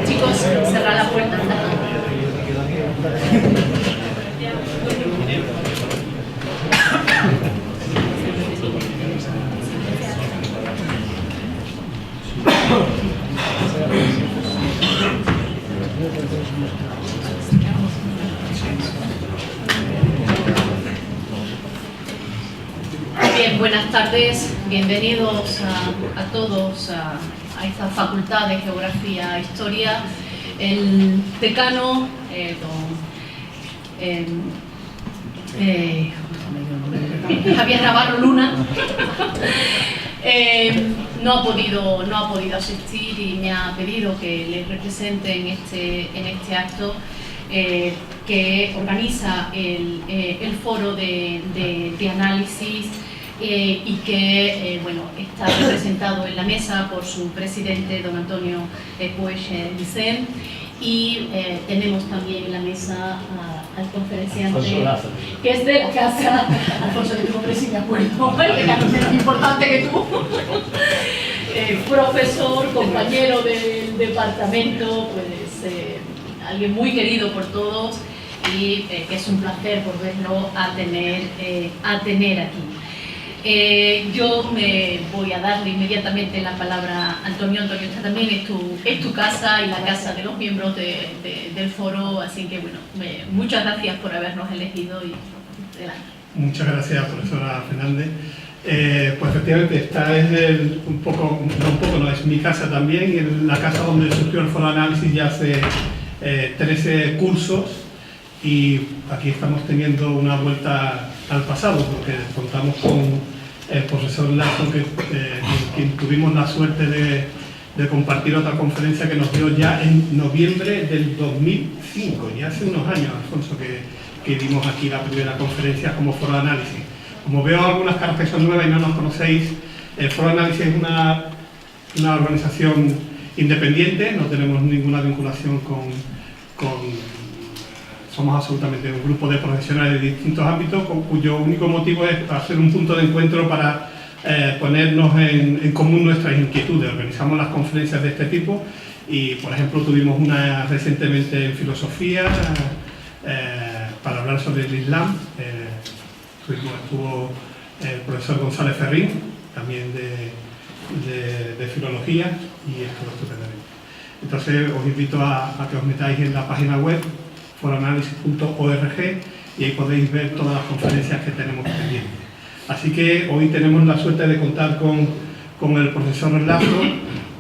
Chicos, cerrar la puerta. Bien, buenas tardes, bienvenidos a todos a esta Facultad de Geografía e Historia. El decano, Javier Navarro Luna, no ha podido asistir y me ha pedido que le represente en este acto que organiza el foro de análisis y que bueno, está representado en la mesa por su presidente, don Antonio Puig Licen, y tenemos también en la mesa al conferenciante, que es de la casa, Alfonso, de tu nombre sí me acuerdo, el decano es menos importante que tú, profesor, compañero del departamento, pues alguien muy querido por todos y que es un placer volverlo a tener aquí. Yo me voy a darle inmediatamente la palabra a Antonio. Antonio, esta también es tu casa y la casa de los miembros del foro, así que bueno, muchas gracias por habernos elegido y adelante. Muchas gracias, profesora Fernández. Pues efectivamente esta es es mi casa también, y es la casa donde surgió el foro de análisis ya hace 13 cursos, y aquí estamos teniendo una vuelta al pasado porque contamos con el profesor Lazo, quien tuvimos la suerte de compartir otra conferencia que nos dio ya en noviembre del 2005, ya hace unos años, Alfonso, que dimos aquí la primera conferencia como foro de análisis. Como veo algunas caras que son nuevas y no nos conocéis, el foro de análisis es una organización independiente, no tenemos ninguna vinculación somos absolutamente un grupo de profesionales de distintos ámbitos cuyo único motivo es hacer un punto de encuentro para ponernos en común nuestras inquietudes. Organizamos las conferencias de este tipo y, por ejemplo, tuvimos una recientemente en filosofía para hablar sobre el Islam. Estuvo el profesor González Ferrín, también de filología, y estuvo estupendamente. Entonces os invito a que os metáis en la página web foroanálisis.org y ahí podéis ver todas las conferencias que tenemos pendientes. Así que hoy tenemos la suerte de contar con el profesor Lazo,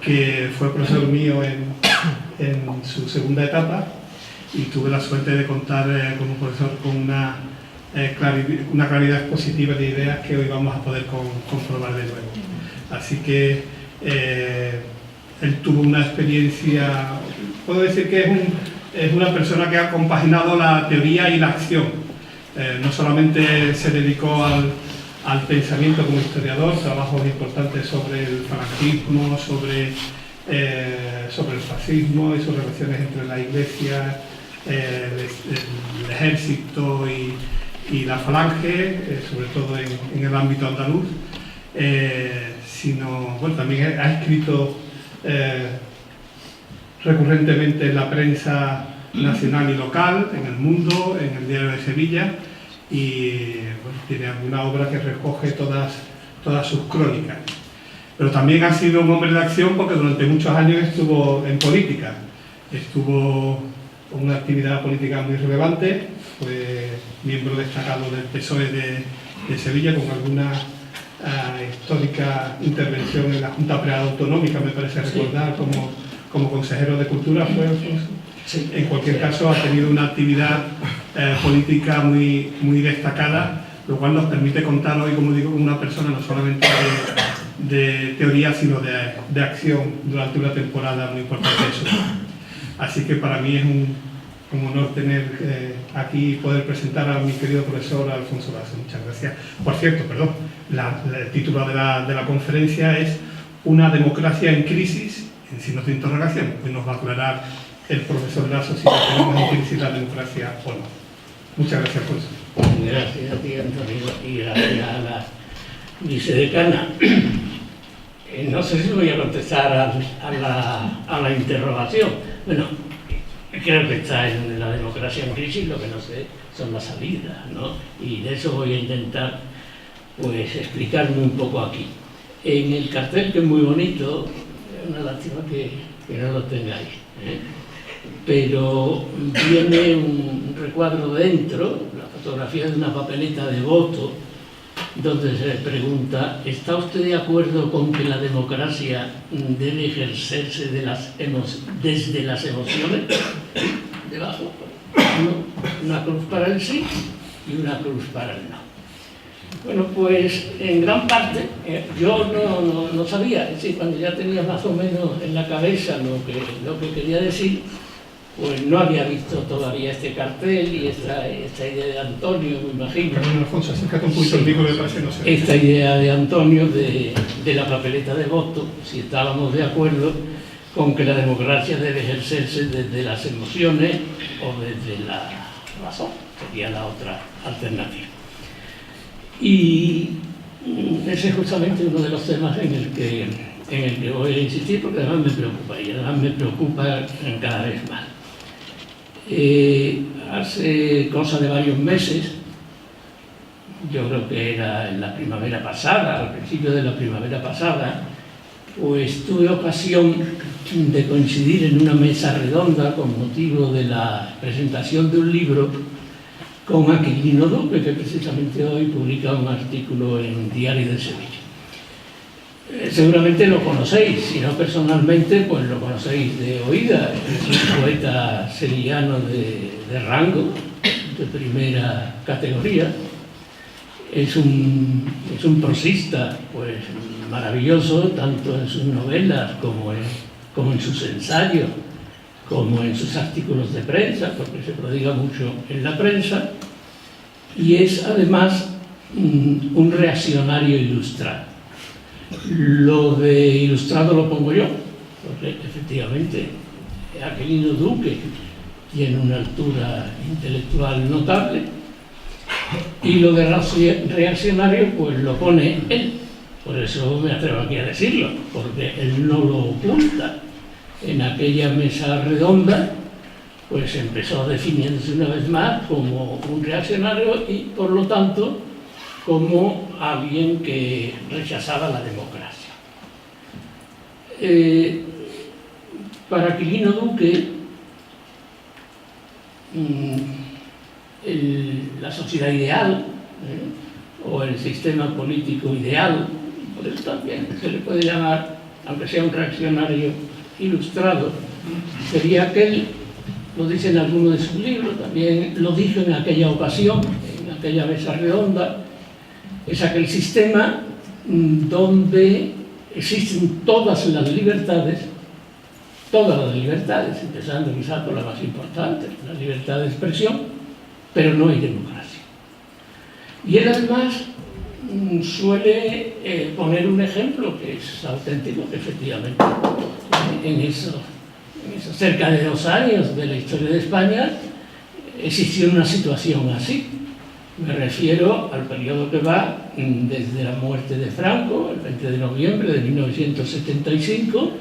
que fue profesor mío en su segunda etapa, y tuve la suerte de contar con un profesor con una claridad expositiva de ideas que hoy vamos a poder comprobar de nuevo. Así que él tuvo una experiencia, puedo decir que es una persona que ha compaginado la teoría y la acción. No solamente se dedicó al pensamiento como historiador, trabajos importantes sobre el falangismo, sobre el fascismo y sus relaciones entre la Iglesia, el ejército y la falange, sobre todo en el ámbito andaluz, sino bueno, también ha escrito recurrentemente en la prensa nacional y local, en El Mundo, en el Diario de Sevilla, y bueno, tiene alguna obra que recoge todas sus crónicas. Pero también ha sido un hombre de acción porque durante muchos años estuvo en política. Estuvo con una actividad política muy relevante, fue miembro destacado del PSOE de Sevilla, con alguna histórica intervención en la Junta Preautonómica, me parece recordar, como consejero de Cultura, ¿fue, Alfonso? Sí. En cualquier caso, ha tenido una actividad política muy destacada, lo cual nos permite contar hoy, como digo, con una persona no solamente de teoría, sino de acción durante una temporada muy importante de su vida. Así que para mí es un honor tener aquí y poder presentar a mi querido profesor Alfonso Lasso. Muchas gracias. Por cierto, perdón, el título de la conferencia es Una democracia en crisis, en signos de interrogación. Hoy nos va a aclarar el profesor Lasso si tenemos en crisis la democracia o no. Muchas gracias, Alfonso. Gracias a ti, Antonio, y gracias a la vicedecana. No sé si voy a contestar a la interrogación. Bueno, creo que está en la democracia en crisis, lo que no sé son las salidas, ¿no? Y de eso voy a intentar, pues, explicarme un poco aquí. En el cartel, que es muy bonito, es una lástima que no lo tengáis, ¿eh? Pero viene un recuadro dentro, la fotografía de una papeleta de voto, donde se le pregunta: ¿está usted de acuerdo con que la democracia debe ejercerse desde las emociones? Debajo, una cruz para el sí y una cruz para el no. Bueno, pues en gran parte yo no sabía, es decir, cuando ya tenía más o menos en la cabeza lo que quería decir, pues no había visto todavía este cartel y esta idea de Antonio, me imagino. Perdón, Alfonso, acércate un poquito al micro, me parece, no sé. Esta idea de Antonio de la papeleta de voto, si estábamos de acuerdo con que la democracia debe ejercerse desde las emociones o desde la razón, sería la otra alternativa. Y ese es justamente uno de los temas en el que voy a insistir, porque además me preocupa, y además me preocupa cada vez más. Hace cosa de varios meses, yo creo que era en la primavera pasada, al principio de la primavera pasada, pues tuve ocasión de coincidir en una mesa redonda con motivo de la presentación de un libro con Aquilino Duque, que precisamente hoy publica un artículo en Diario de Sevilla. Seguramente lo conocéis, si no personalmente, pues lo conocéis de oída. Es un poeta sevillano de rango, de primera categoría. Es un prosista, pues, maravilloso, tanto en sus novelas como en sus ensayos, como en sus artículos de prensa, porque se prodiga mucho en la prensa, y es además un reaccionario ilustrado. Lo de ilustrado lo pongo yo, porque efectivamente Aquilino Duque tiene una altura intelectual notable, y lo de reaccionario pues lo pone él. Por eso me atrevo aquí a decirlo, porque él no lo oculta. En aquella mesa redonda pues empezó definiéndose una vez más como un reaccionario y por lo tanto como alguien que rechazaba la democracia. Para Aquilino Duque, la sociedad ideal, o el sistema político ideal, por eso también se le puede llamar, aunque sea un reaccionario ilustrado, sería aquel, lo dice en alguno de sus libros, también lo dijo en aquella ocasión, en aquella mesa redonda, es aquel sistema donde existen todas las libertades, empezando quizás por la más importante, la libertad de expresión, pero no hay democracia. Y él además suele poner un ejemplo que es auténtico, que efectivamente en esos cerca de 2 años de la historia de España existió una situación así. Me refiero al periodo que va desde la muerte de Franco, el 20 de noviembre de 1975,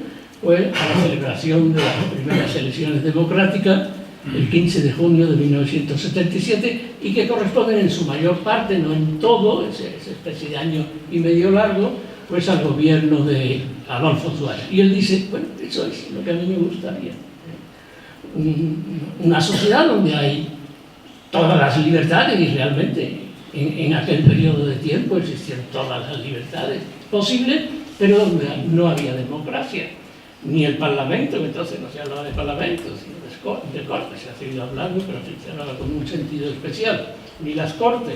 pues, a la celebración de las primeras elecciones democráticas, el 15 de junio de 1977, y que corresponden en su mayor parte, no en todo, esa especie de año y medio largo, pues al gobierno de Adolfo Suárez. Y él dice, bueno, eso es lo que a mí me gustaría. Una sociedad donde hay todas las libertades, y realmente en aquel periodo de tiempo existían todas las libertades posibles, pero donde no había democracia, ni el Parlamento, que entonces no se hablaba de Parlamento, sino de Cortes, se ha seguido hablando, pero se hablaba con un sentido especial, ni las Cortes,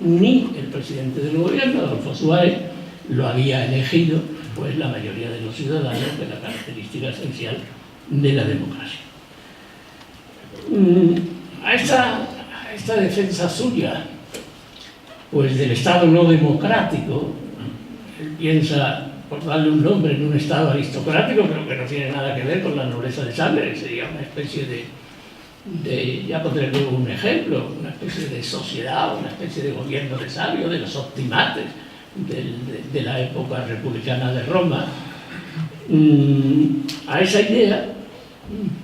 ni el presidente del gobierno, Adolfo Suárez, lo había elegido pues la mayoría de los ciudadanos, de la característica esencial de la democracia. A esta defensa suya, pues del Estado no democrático, él piensa por darle un nombre en un Estado aristocrático, pero que no tiene nada que ver con la nobleza de sangre, sería una especie ya pondré luego un ejemplo, una especie de sociedad, una especie de gobierno de sabios, de los optimates de la época republicana de Roma. A esa idea,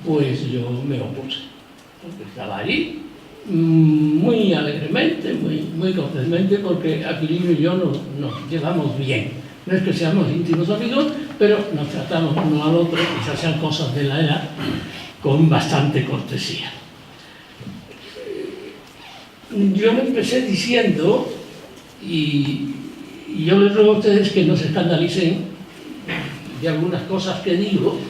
pues yo me opuse, porque estaba allí muy alegremente, muy cortésmente, porque Aquilino y yo nos llevamos bien. No es que seamos íntimos amigos, pero nos tratamos uno al otro, quizás sean cosas de la era, con bastante cortesía. Yo me empecé diciendo, y yo les ruego a ustedes que no se escandalicen de algunas cosas que digo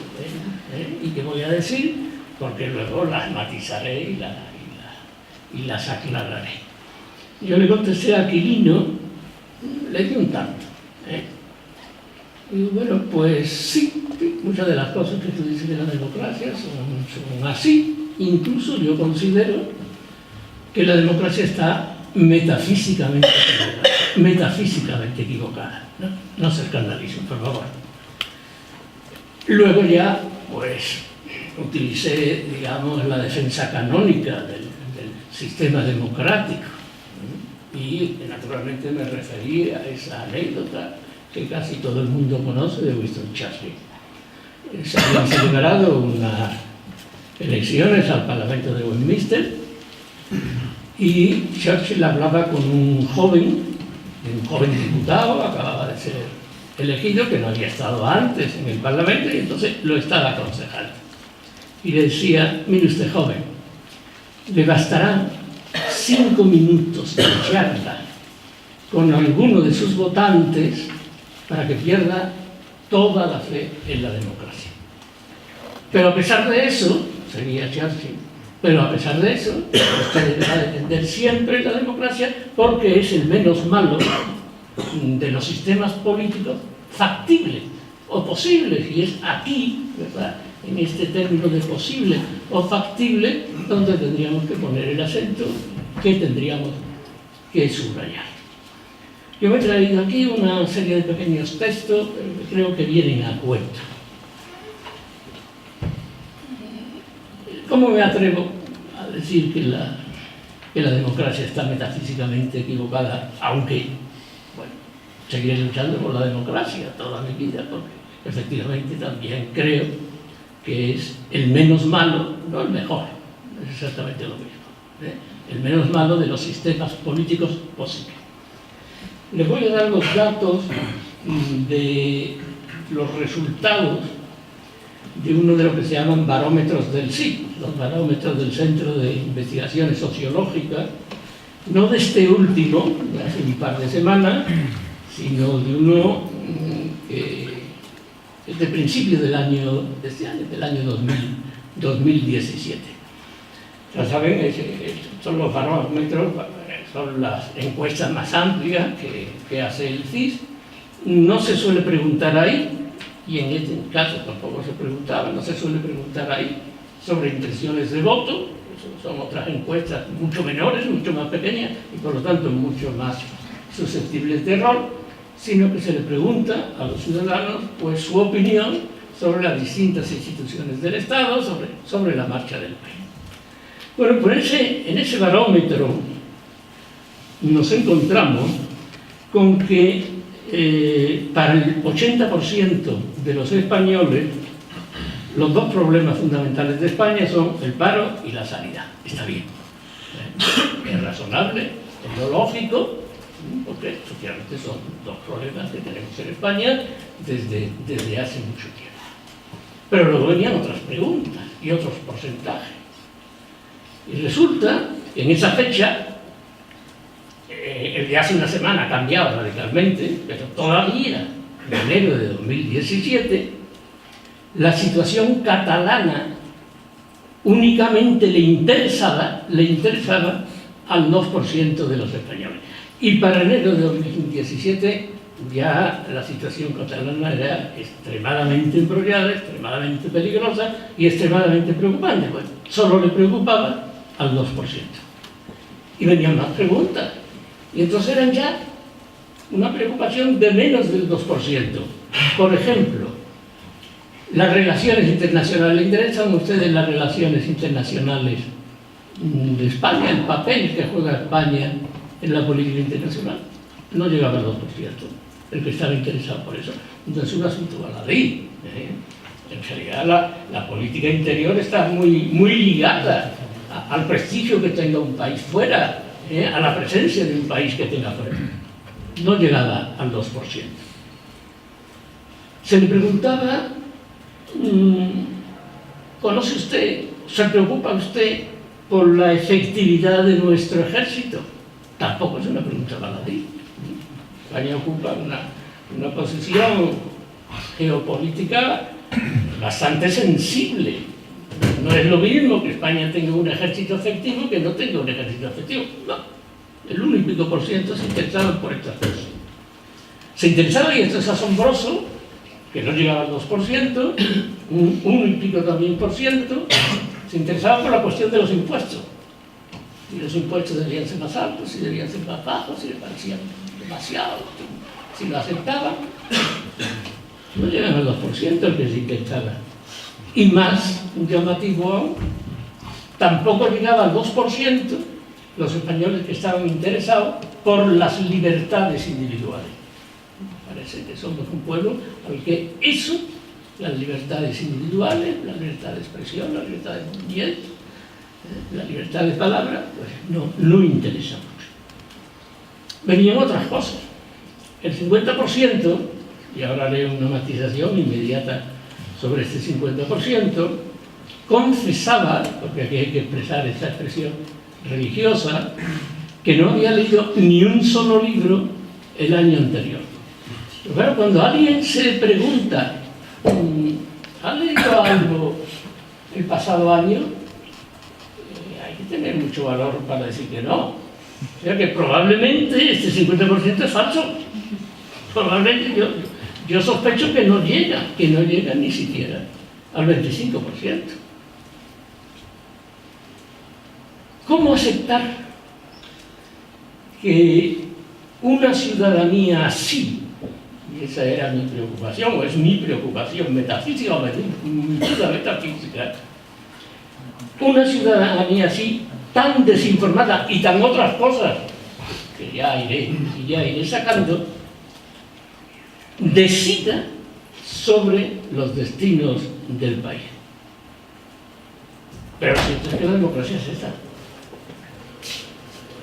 y que voy a decir, porque luego las matizaré y las aclararé. Yo le contesté a Aquilino, le di un tanto. Y bueno, pues sí, muchas de las cosas que tú dices de la democracia son así. Incluso yo considero que la democracia está metafísicamente equivocada. No se escandalicen, por favor. Luego ya, pues, utilicé, digamos, la defensa canónica del sistema democrático. Y, naturalmente, me referí a esa anécdota que casi todo el mundo conoce de Winston Churchill. Se habían celebrado unas elecciones al Parlamento de Westminster y Churchill hablaba con un joven diputado, acababa de ser elegido, que no había estado antes en el Parlamento, y entonces lo estaba aconsejando. Y le decía: mire usted, joven, le bastarán 5 minutos de charla con alguno de sus votantes para que pierda toda la fe en la democracia. Pero a pesar de eso, seguía Churchill, pero a pesar de eso, usted deberá defender siempre la democracia porque es el menos malo de los sistemas políticos factibles o posibles, y es aquí, ¿verdad?, en este término de posible o factible, donde tendríamos que poner el acento que tendríamos que subrayar. Yo me he traído aquí una serie de pequeños textos que creo que vienen a cuento. ¿Cómo me atrevo a decir que la democracia está metafísicamente equivocada, aunque, bueno, seguiré luchando por la democracia toda mi vida, porque efectivamente también creo que es el menos malo, no el mejor, es exactamente lo mismo, el menos malo de los sistemas políticos posibles. Les voy a dar los datos de los resultados de uno de lo que se llaman barómetros del CSIC, los barómetros del Centro de Investigaciones Sociológicas, no de este último, de hace un par de semanas, sino de uno que es de principio del año 2017. Ya saben, son los barómetros, son las encuestas más amplias que hace el CIS. No se suele preguntar ahí, y en este caso tampoco se preguntaba, no se suele preguntar ahí sobre intenciones de voto. Son otras encuestas mucho menores, mucho más pequeñas y por lo tanto mucho más susceptibles de error, sino que se le pregunta a los ciudadanos pues su opinión sobre las distintas instituciones del Estado, sobre la marcha del país. Bueno, pues en ese barómetro nos encontramos con que para el 80% de los españoles los dos problemas fundamentales de España son el paro y la sanidad. Está bien, es razonable, es lo lógico, porque efectivamente son dos problemas que tenemos en España desde hace mucho tiempo. Pero luego venían otras preguntas y otros porcentajes. Y resulta que en esa fecha, el de hace una semana ha cambiado radicalmente, pero todavía, en enero de 2017, la situación catalana únicamente le interesaba al 2% de los españoles. Y para enero de 2017 ya la situación catalana era extremadamente embrollada, extremadamente peligrosa y extremadamente preocupante. Bueno, solo le preocupaba al 2%. Y venían más preguntas. Y entonces eran ya una preocupación de menos del 2%. Por ejemplo, las relaciones internacionales. ¿Le interesan a ustedes las relaciones internacionales de España? El papel que juega España en la política internacional no llegaba al 2%. El que estaba interesado por eso. Entonces, un asunto baladí. En realidad, la política interior está muy ligada al prestigio que tenga un país fuera, a la presencia de un país que tenga fuera. No llegaba al 2%. Se le preguntaba, ¿conoce usted, se preocupa usted por la efectividad de nuestro ejército? Tampoco es una pregunta baladí. España ocupa una posición geopolítica bastante sensible. No es lo mismo que España tenga un ejército efectivo que no tenga un ejército efectivo. No, el 1% se interesaba por estas cosas. Se interesaba, y esto es asombroso, que no llegaba al 2%, un 1% también, se interesaba por la cuestión de los impuestos. Si los impuestos debían ser más altos, si debían ser más bajos, si le parecían demasiado, si lo aceptaban. No llegan al 2% el que se intentaba. Y más llamativo aún, tampoco llegaba al 2% los españoles que estaban interesados por las libertades individuales. Parece que somos un pueblo al que eso, las libertades individuales, la libertad de expresión, la libertad de movimiento, la libertad de palabra, pues no interesa mucho. Venían otras cosas. El 50%, y ahora haré una matización inmediata sobre este 50%, confesaba, porque aquí hay que expresar esa expresión religiosa, que no había leído ni un solo libro el año anterior. Pero claro, cuando alguien se pregunta, ¿ha leído algo el pasado año? Hay que tener mucho valor para decir que no. O sea que probablemente este 50% es falso. Probablemente yo sospecho que no llega ni siquiera al 25%. ¿Cómo aceptar que una ciudadanía así, y esa era mi preocupación, o es mi preocupación metafísica, o mi duda metafísica, una ciudadanía así, tan desinformada y tan otras cosas, que ya iré sacando, decida sobre los destinos del país? Pero lo cierto es que la democracia es esta.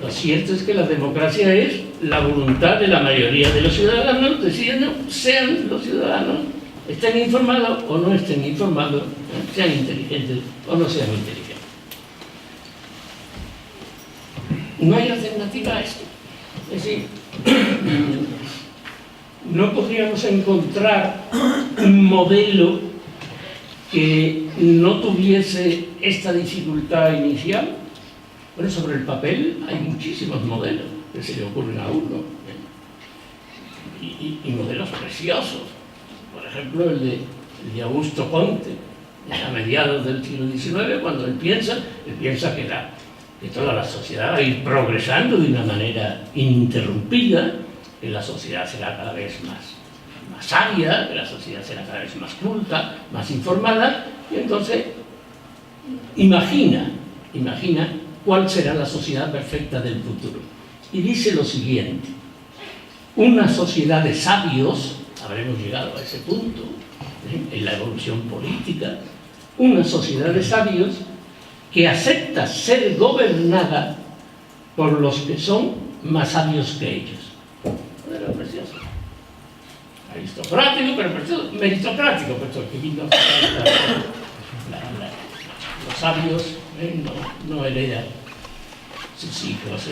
Lo cierto es que la democracia es la voluntad de la mayoría de los ciudadanos decidiendo, sean los ciudadanos, estén informados o no estén informados, sean inteligentes o no sean inteligentes. No hay alternativa a esto. Es decir, no podríamos encontrar un modelo que no tuviese esta dificultad inicial. Bueno, sobre el papel hay muchísimos modelos que se le ocurren a uno, y modelos preciosos. Por ejemplo, el de Augusto Comte, a mediados del siglo XIX, cuando él piensa que toda la sociedad va a ir progresando de una manera ininterrumpida, que la sociedad será cada vez más sabia, que la sociedad será cada vez más culta, más informada, y entonces imagina cuál será la sociedad perfecta del futuro. Y dice lo siguiente: una sociedad de sabios, habremos llegado a ese punto en la evolución política, una sociedad de sabios que acepta ser gobernada por los que son más sabios que ellos. Era precioso. Aristocrático, pero precioso. Meritocrático, puesto que vino los sabios no heredan sus hijos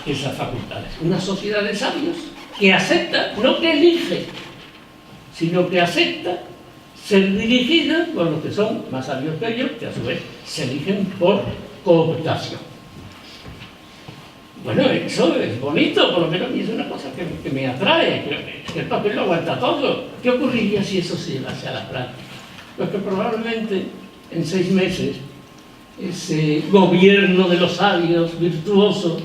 esas facultades. Una sociedad de sabios que acepta, no que elige, sino que acepta ser dirigida por los que son más sabios que ellos, que a su vez se eligen por cooptación. Bueno, eso es bonito, por lo menos es una cosa que me atrae. Creo que El papel lo aguanta todo. ¿Qué ocurriría si eso se llevase a la práctica? Pues que probablemente en 6 meses ese gobierno de los sabios virtuoso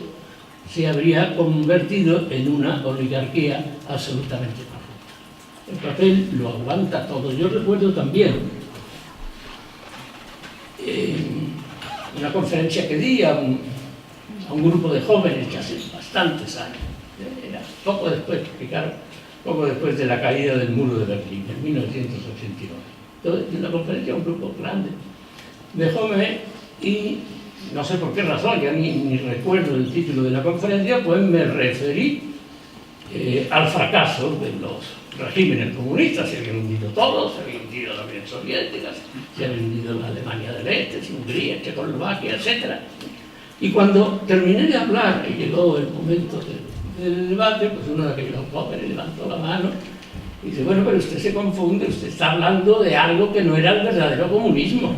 se habría convertido en una oligarquía absolutamente corrupta. El papel lo aguanta todo. Yo recuerdo también una conferencia que di a un grupo de jóvenes que hace bastantes años, era poco después de la caída del muro de Berlín, en 1989. Entonces, en una conferencia, un grupo grande de jóvenes, y no sé por qué razón, ya ni recuerdo el título de la conferencia, pues me referí al fracaso de los regímenes comunistas. Se habían hundido todos, se había hundido la Unión Soviética, se había hundido la Alemania del Este, Hungría, Checoslovaquia, etc. Y cuando terminé de hablar y llegó el momento del debate, pues uno de aquellos jóvenes levantó la mano y dice: bueno, pero usted se confunde, usted está hablando de algo que no era el verdadero comunismo.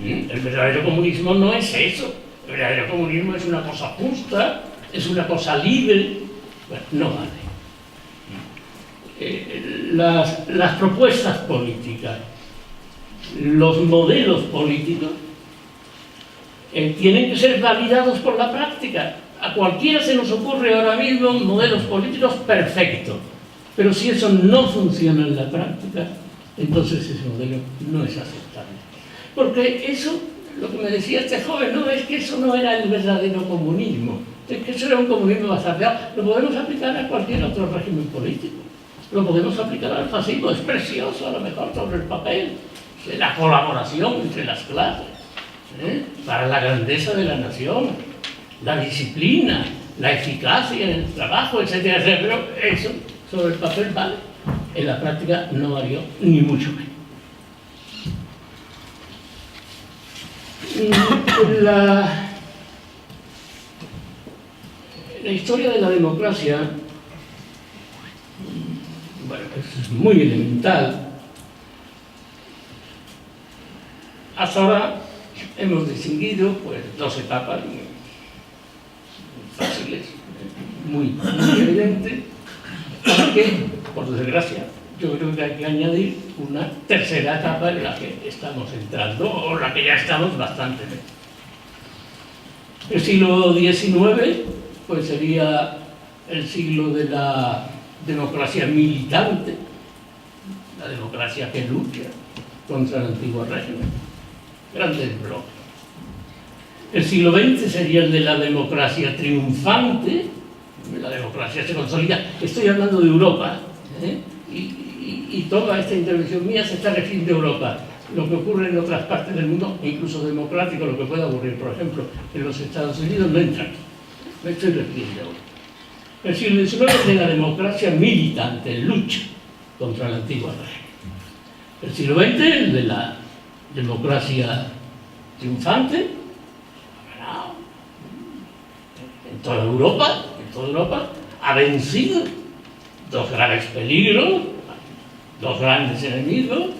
El verdadero comunismo no es eso. El verdadero comunismo es una cosa justa, es una cosa libre. Bueno, no vale. Las propuestas políticas, los modelos políticos tienen que ser validados por la práctica. A cualquiera se nos ocurre ahora mismo modelos políticos perfectos, pero si eso no funciona en la práctica, entonces ese modelo no es aceptable. Porque eso, lo que me decía este joven, no es que eso no era el verdadero comunismo, es que eso era un comunismo bastardeado. Lo podemos aplicar a cualquier otro régimen político, lo podemos aplicar al fascismo, es precioso a lo mejor sobre el papel, la colaboración entre las clases, para la grandeza de la nación, la disciplina, la eficacia en el trabajo, etcétera, etcétera. Pero eso sobre el papel vale, en la práctica no valió ni mucho menos. La historia de la democracia, bueno, es muy elemental. Hasta ahora hemos distinguido pues 2 etapas muy fáciles, muy evidentes, que, por desgracia, yo creo que hay que añadir una tercera etapa en la que estamos entrando, o la que ya estamos bastante bien. El siglo XIX pues sería el siglo de la democracia militante, la democracia que lucha contra el antiguo régimen, grandes bloques. El siglo XX sería el de la democracia triunfante, la democracia se consolida. Estoy hablando de Europa, y toda esta intervención mía se está refiriendo a Europa. Lo que ocurre en otras partes del mundo, incluso democrático, lo que puede ocurrir, por ejemplo, en los Estados Unidos, no entra aquí. Me estoy refiriendo a Europa. El siglo XIX es de la democracia militante, lucha contra el antiguo régimen. El siglo XX es de la democracia triunfante, en toda Europa, ha vencido 2 graves peligros, 2 grandes enemigos.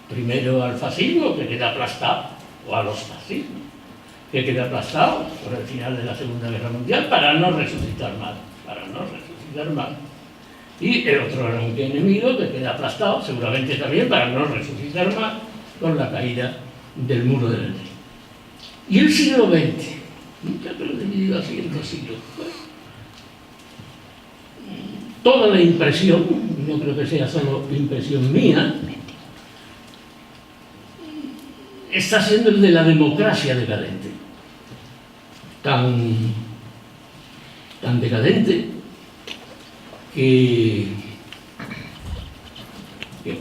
Primero al fascismo, que queda aplastado, o a los fascismos, que queda aplastado por el final de la Segunda Guerra Mundial, para no resucitar más. Y el otro gran enemigo, que queda aplastado, seguramente también para no resucitar más, con la caída del muro de Berlín. Y el siglo XX, ya que lo he dividido así en 2 siglos, pues, toda la impresión, no creo que sea solo impresión mía, está siendo el de la democracia decadente. Tan decadente que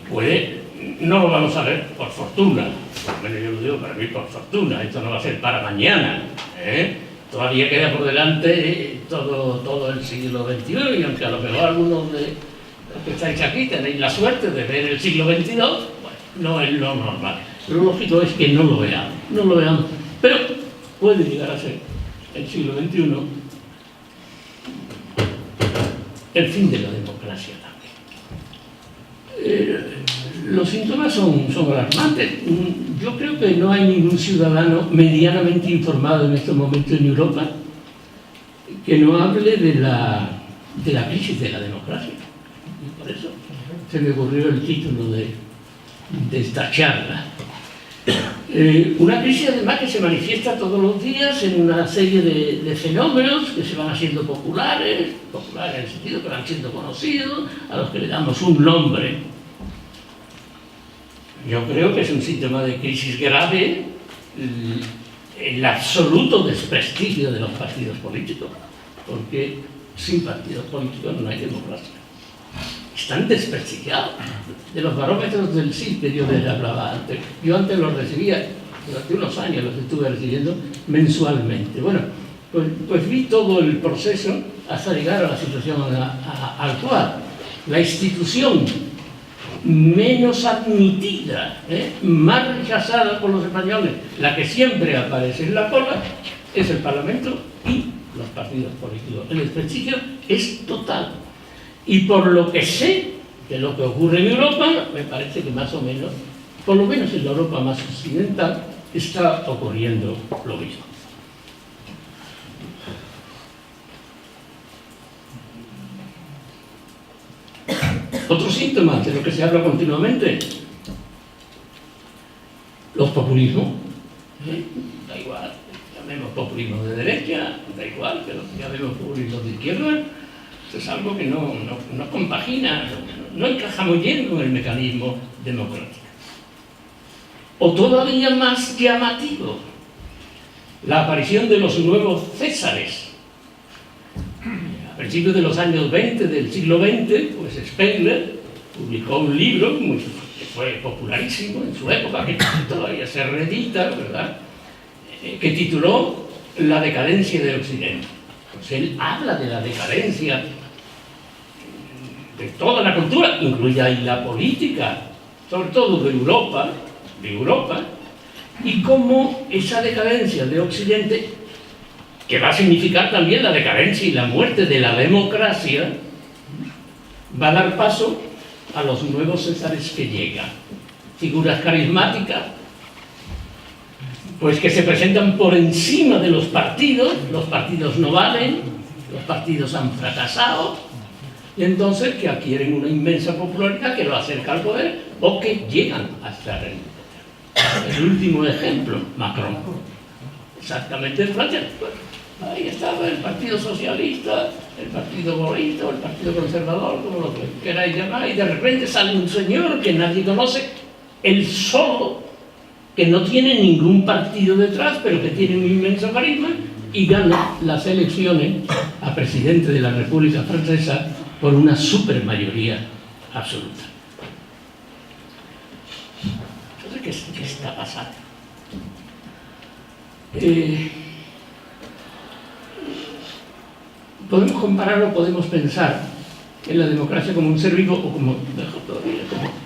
puede, no lo vamos a ver por fortuna, por lo menos yo lo digo para mí por fortuna, esto no va a ser para mañana, todavía queda por delante todo el siglo XXI, y aunque a lo mejor algunos de los que estáis aquí tenéis la suerte de ver el siglo XXII, bueno, no es lo normal. Lo lógico es que no lo veamos, pero puede llegar a ser el siglo XXI el fin de la democracia también. Los síntomas son alarmantes. Yo creo que no hay ningún ciudadano medianamente informado en estos momentos en Europa que no hable de la crisis de la democracia. Y por eso se me ocurrió el título de esta charla. Una crisis además que se manifiesta todos los días en una serie de fenómenos que se van haciendo populares en el sentido que van siendo conocidos, a los que le damos un nombre. Yo creo que es un síntoma de crisis grave el absoluto desprestigio de los partidos políticos, porque sin partidos políticos no hay democracia. Están desprestigiados. De los barómetros del sí que yo les hablaba antes, yo antes los recibía, durante unos años los estuve recibiendo mensualmente. Bueno, pues vi todo el proceso hasta llegar a la situación actual. La institución menos admitida, más rechazada por los españoles, la que siempre aparece en la cola, es el Parlamento y los partidos políticos. El desprestigio es total. Y por lo que sé de lo que ocurre en Europa, me parece que más o menos, por lo menos en la Europa más occidental, está ocurriendo lo mismo. Otro síntoma de lo que se habla continuamente, los populismos. Da igual, llamemos populismo de derecha, da igual que lo llamemos populismo de izquierda. Es algo que no compagina, no encaja muy bien con el mecanismo democrático. O todavía más llamativo, la aparición de los nuevos Césares. A principios de los años 20 del siglo XX, pues Spengler publicó un libro que fue popularísimo en su época, que todavía se reedita, ¿verdad?, que tituló La decadencia de Occidente. Pues él habla de la decadencia de toda la cultura, incluida ahí la política, sobre todo de Europa, y cómo esa decadencia de Occidente, que va a significar también la decadencia y la muerte de la democracia, va a dar paso a los nuevos Césares que llegan. Figuras carismáticas, pues que se presentan por encima de los partidos no valen, los partidos han fracasado, y entonces que adquieren una inmensa popularidad que lo acerca al poder o que llegan a estar en el poder. El último ejemplo, Macron. Exactamente en Francia. Ahí estaba el Partido Socialista, el Partido Bolista, el Partido Conservador, como lo que queráis llamar, y de repente sale un señor que nadie conoce, él solo, que no tiene ningún partido detrás, pero que tiene un inmenso carisma, y gana las elecciones a presidente de la República Francesa por una supermayoría absoluta. Entonces, ¿qué está pasando? Podemos comparar o podemos pensar en la democracia como un ser vivo o como, mejor todavía,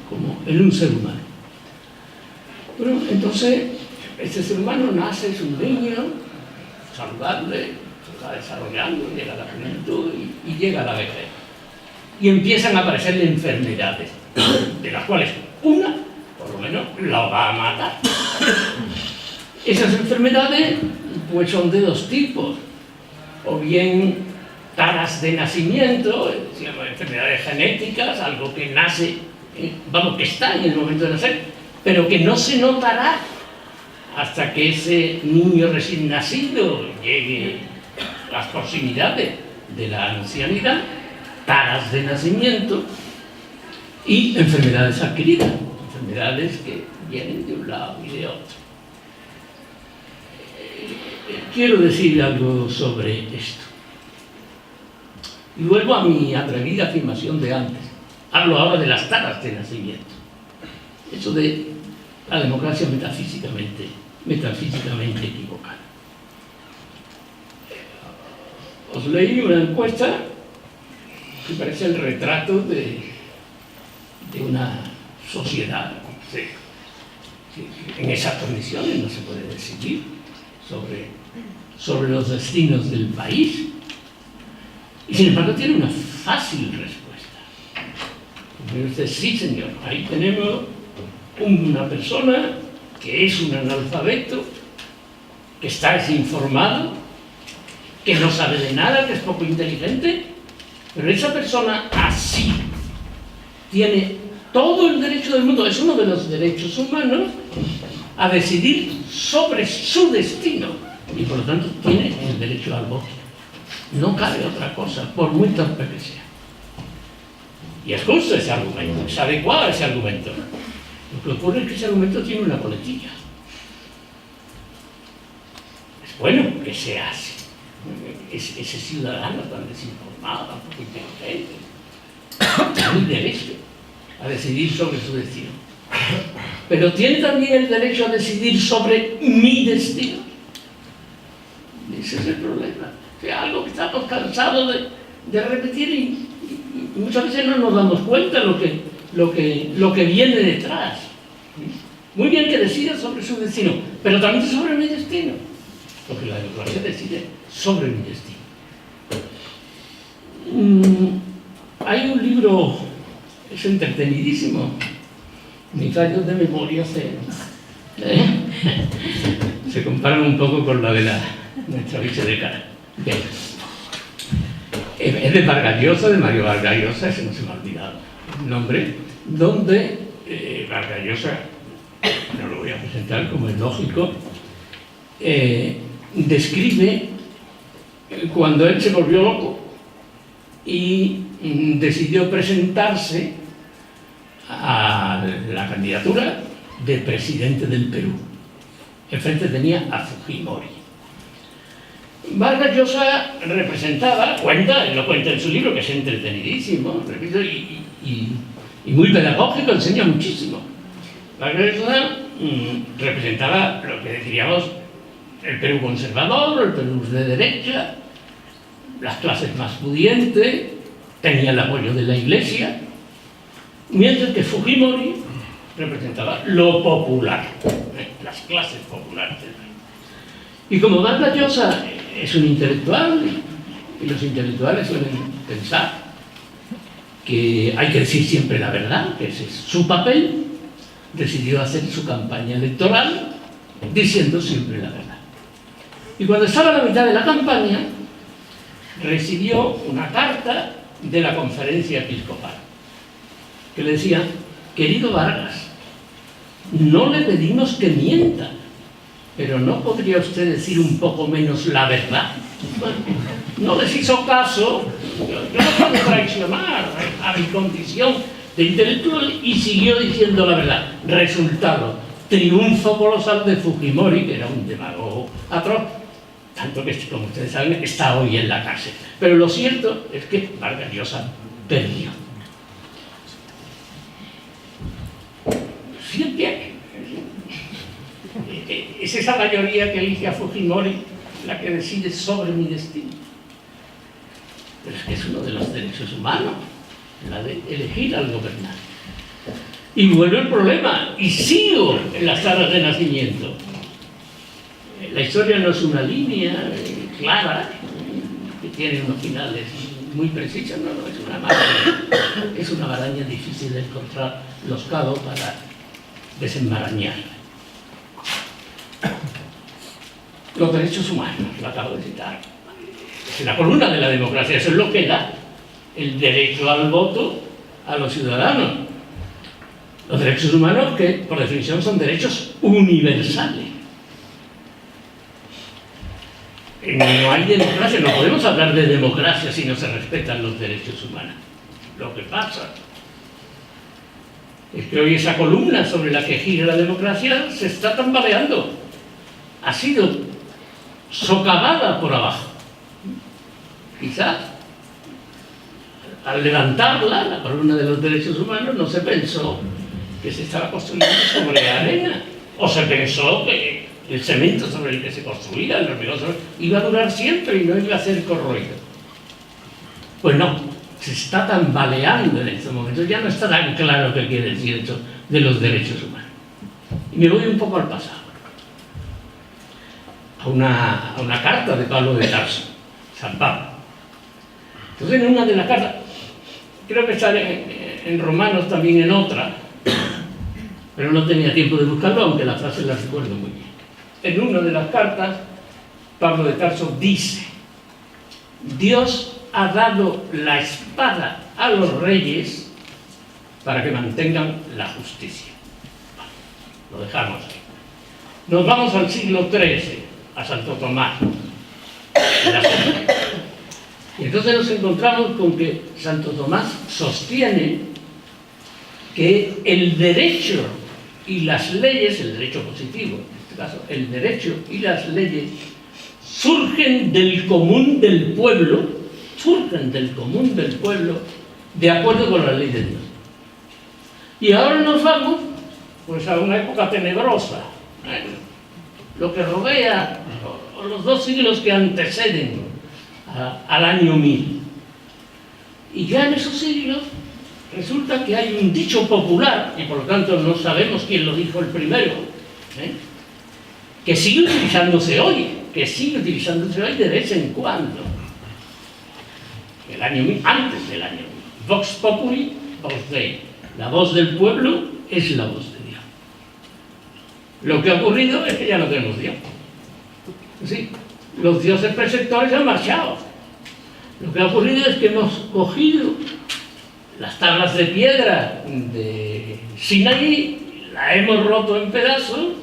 como en un ser humano. Bueno, entonces, este ser humano nace, es un niño saludable, se va desarrollando, llega a la juventud y llega a la vejez. Y empiezan a aparecerle enfermedades, de las cuales una, por lo menos, la va a matar. Esas enfermedades, pues, son de dos tipos. O bien taras de nacimiento, enfermedades genéticas, algo que nace, que está en el momento de nacer, pero que no se notará hasta que ese niño recién nacido llegue a las proximidades de la ancianidad, taras de nacimiento y enfermedades adquiridas, enfermedades que vienen de un lado y de otro. Quiero decir algo sobre esto. Y vuelvo a mi atrevida afirmación de antes. Hablo ahora de las taras de nacimiento. Eso de la democracia metafísicamente equivocada. Os leí una encuesta que parece el retrato de una sociedad. Sí. En esas condiciones no se puede decidir sobre los destinos del país. Y sin embargo tiene una fácil respuesta. Y usted, sí señor, ahí tenemos una persona que es un analfabeto, que está desinformado, que no sabe de nada, que es poco inteligente, pero esa persona así, tiene todo el derecho del mundo, es uno de los derechos humanos, a decidir sobre su destino y por lo tanto tiene el derecho al voto. No cabe otra cosa, por muy torpe que sea. Y es justo ese argumento, es adecuado ese argumento. Lo que ocurre es que ese argumento tiene una coletilla. Es bueno que sea así. Ese ciudadano tan desinformado, tan poco inteligente, tiene el derecho a decidir sobre su destino. Pero tiene también el derecho a decidir sobre mi destino. Ese es el problema. O sea, algo que estamos cansados de repetir y muchas veces no nos damos cuenta lo que viene detrás. Muy bien que decida sobre su destino, pero también sobre mi destino. Porque la democracia decide sobre mi destino. Hay un libro, es entretenidísimo, mis fallos de memoria se comparan un poco con la de nuestra vicedecana. Es de Vargas Llosa, de Mario Vargas Llosa, ese no se me ha olvidado el nombre, donde Vargas Llosa, no lo voy a presentar como es lógico, describe cuando él se volvió loco y decidió presentarse a la candidatura de presidente del Perú. Enfrente tenía a Fujimori. Vargas Llosa representaba, él lo cuenta en su libro, que es entretenidísimo, repito, y muy pedagógico, enseña muchísimo. Vargas Llosa representaba lo que diríamos el Perú conservador, el Perú de derecha, las clases más pudientes, tenía el apoyo de la Iglesia, mientras que Fujimori representaba lo popular, las clases populares del país. Y como Vargas Llosa es un intelectual, y los intelectuales suelen pensar que hay que decir siempre la verdad, que ese es su papel, decidió hacer su campaña electoral diciendo siempre la verdad. Y cuando estaba a la mitad de la campaña, recibió una carta de la Conferencia Episcopal, que le decía: querido Vargas, no le pedimos que mienta, pero ¿no podría usted decir un poco menos la verdad? Bueno, no les hizo caso, yo no puedo traicionar a mi condición de intelectual, y siguió diciendo la verdad. Resultado, triunfo colosal de Fujimori, que era un demagogo atroz, tanto que, como ustedes saben, está hoy en la cárcel. Pero lo cierto es que Vargas Llosa perdió. Sí, bien. Es esa mayoría que elige a Fujimori la que decide sobre mi destino. Pero es que es uno de los derechos humanos, la de elegir al gobernante. Y vuelve el problema, y sigo en las salas de nacimiento. La historia no es una línea clara, que tiene unos finales muy precisos, no, es una maraña. Es una maraña difícil de encontrar los cabos para desenmarañar. Los derechos humanos, lo acabo de citar. Es la columna de la democracia, eso es lo que da el derecho al voto a los ciudadanos. Los derechos humanos, que por definición son derechos universales. No hay democracia, no podemos hablar de democracia si no se respetan los derechos humanos. Lo que pasa es que hoy esa columna sobre la que gira la democracia se está tambaleando. Ha sido socavada por abajo. Quizás al levantarla, la columna de los derechos humanos, no se pensó que se estaba construyendo sobre arena, o se pensó que el cemento sobre el que se construía, el hormigón iba a durar siempre y no iba a ser corroído. Pues no, se está tambaleando en estos momentos, ya no está tan claro qué quiere decir esto de los derechos humanos. Y me voy un poco al pasado, a una carta de Pablo de Tarso, San Pablo. Entonces, en una de las cartas, creo que está en Romanos también en otra, pero no tenía tiempo de buscarlo, aunque la frase la recuerdo muy bien. En una de las cartas, Pablo de Tarso dice: Dios ha dado la espada a los reyes para que mantengan la justicia. Lo dejamos ahí. Nos vamos al siglo XIII, a Santo Tomás. Y entonces nos encontramos con que Santo Tomás sostiene que el derecho y las leyes, el derecho positivo, en este caso, el derecho y las leyes surgen del común del pueblo, de acuerdo con la ley de Dios. Y ahora nos vamos pues a una época tenebrosa, lo que rodea, o los 2 siglos que anteceden al año 1000. Y ya en esos siglos resulta que hay un dicho popular, y por lo tanto no sabemos quién lo dijo el primero, que sigue utilizándose hoy de vez en cuando. El año 1000, antes del año 1000. Vox populi, vox Dei. La voz del pueblo es la voz de Dios. Lo que ha ocurrido es que ya no tenemos Dios. ¿Sí? Los dioses preceptores han marchado. Lo que ha ocurrido es que hemos cogido las tablas de piedra de Sinaí, la hemos roto en pedazos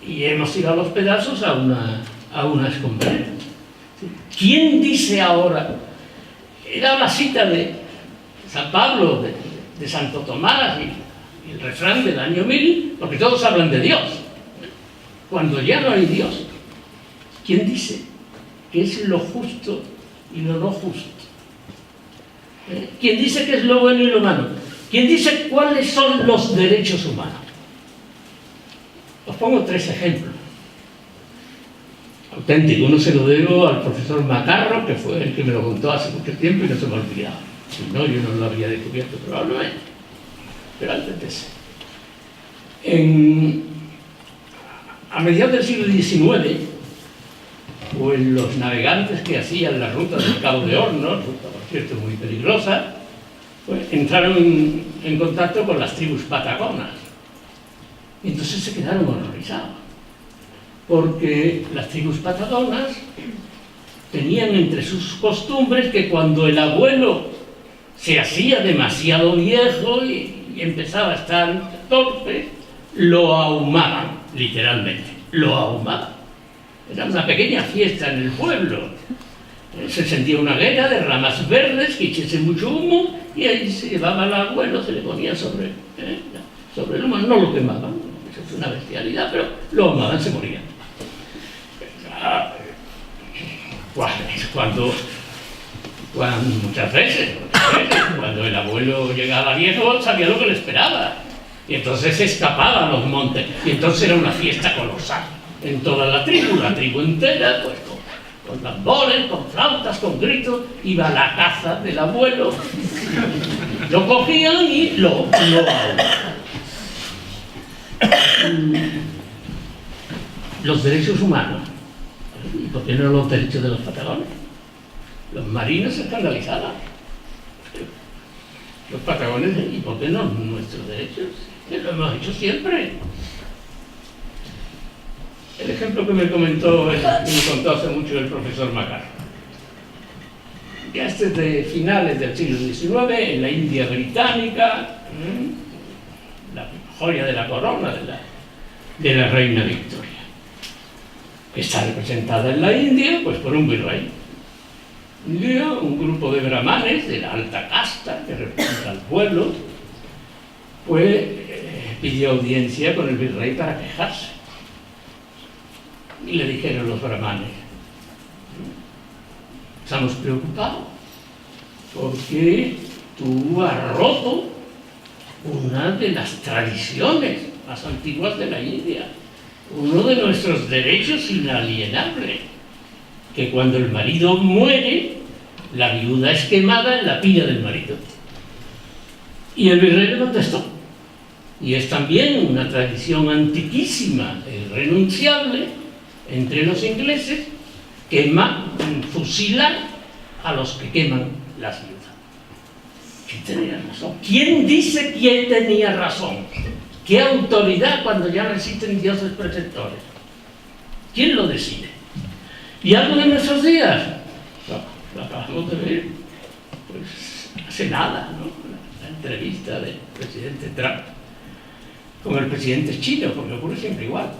y hemos tirado los pedazos a una escombrera. ¿Quién dice ahora? Era la cita de San Pablo, de Santo Tomás y el refrán del año 1000, porque todos hablan de Dios. Cuando ya no hay Dios, ¿quién dice qué es lo justo y lo no justo? ¿Quién dice qué es lo bueno y lo malo? ¿Quién dice cuáles son los derechos humanos? Os pongo 3 ejemplos. Auténtico, uno se lo debo al profesor Macarro, que fue el que me lo contó hace mucho tiempo y no se me ha olvidado. Si no, yo no lo habría descubierto probablemente. Pero antes de eso. A mediados del siglo XIX, pues los navegantes que hacían la ruta del Cabo de Hornos, ruta por cierto muy peligrosa, pues entraron en contacto con las tribus patagonas. Y entonces se quedaron horrorizados, porque las tribus patagonas tenían entre sus costumbres que cuando el abuelo se hacía demasiado viejo y empezaba a estar torpe, lo ahumaban, literalmente, lo ahumaban. Era una pequeña fiesta en el pueblo. Se encendía una hoguera de ramas verdes que hiciese mucho humo y ahí se llevaba al abuelo, se le ponía sobre el humo, no lo quemaban, eso fue una bestialidad, pero lo ahumaban, se morían. Cuando muchas veces, cuando el abuelo llegaba viejo, sabía lo que le esperaba. Y entonces se escapaba a los montes. Y entonces era una fiesta colosal en toda la tribu entera, pues con tambores, con flautas, con gritos, iba a la caza del abuelo. Lo cogían y lo ahogaban. Los derechos humanos. ¿Y por qué no los derechos de los patagones? Los marinos se escandalizaban. Los patagones, ¿y por qué no nuestros derechos? Que lo hemos hecho siempre. El ejemplo que me contó hace mucho el profesor Macarro. Ya este es de finales del siglo XIX, en la India británica, la joya de la corona de la reina Victoria. Está representada en la India pues por un virrey. Un día un grupo de brahmanes de la alta casta que representa al pueblo pues pidió audiencia con el virrey para quejarse. Y le dijeron los brahmanes: estamos preocupados porque tú has roto una de las tradiciones más antiguas de la India, uno de nuestros derechos inalienables, que cuando el marido muere, la viuda es quemada en la pira del marido. Y el virrey le contestó: y es también una tradición antiquísima, irrenunciable, entre los ingleses, fusilar a los que queman las viudas. ¿Quién tenía razón? ¿Quién dice quién tenía razón? ¿Qué autoridad cuando ya no existen dioses preceptores? ¿Quién lo decide? ¿Y algo de nuestros días? Lo acabamos de ver, pues hace nada, ¿no? entrevista del presidente Trump con el presidente chino, porque ocurre siempre igual.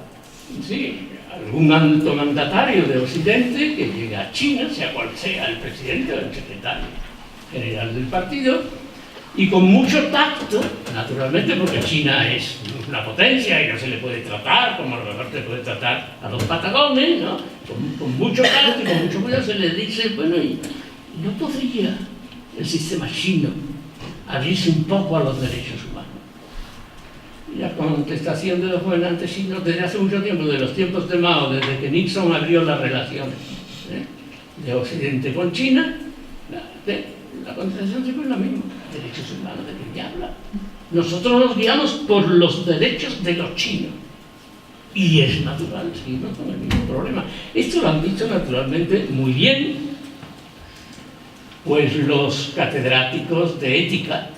Sí, algún alto mandatario de Occidente que llega a China, sea cual sea el presidente o el secretario general del partido, y con mucho tacto, naturalmente, porque China es una potencia y no se le puede tratar como a lo mejor se puede tratar a los patagones, ¿no? Con mucho tacto y con mucho cuidado se le dice, bueno, ¿y no podría el sistema chino abrirse un poco a los derechos humanos? Y la contestación de los gobernantes chinos desde hace mucho tiempo, de los tiempos de Mao, desde que Nixon abrió las relaciones de Occidente con China, la contestación siempre es la misma. Derechos humanos, ¿de qué me habla? Nosotros nos guiamos por los derechos de los chinos. Y es natural, seguimos con el mismo problema. Esto lo han dicho naturalmente muy bien, pues los catedráticos de ética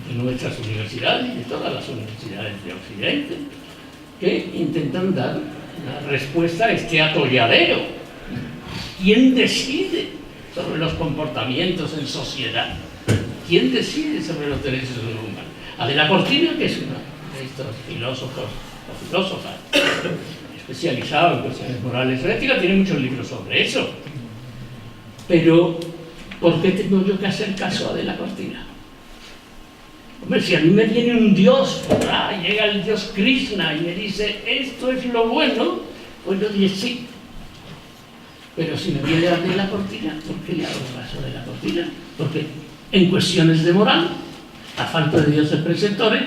de nuestras universidades y de todas las universidades de Occidente, que intentan dar una respuesta a este atolladero. ¿Quién decide sobre los comportamientos en sociedad? ¿Quién decide sobre los derechos humanos? Adela Cortina, que es una de estos filósofos o filósofas especializada en cuestiones morales y ética, tiene muchos libros sobre eso. Pero, ¿por qué tengo yo que hacer caso a Adela Cortina? Hombre, si a mí me viene un dios, llega el dios Krishna y me dice, esto es lo bueno, pues yo diré sí. Pero si me viene Adela Cortina, ¿por qué le hago caso a Adela Cortina? Porque en cuestiones de moral, a falta de dioses preceptores,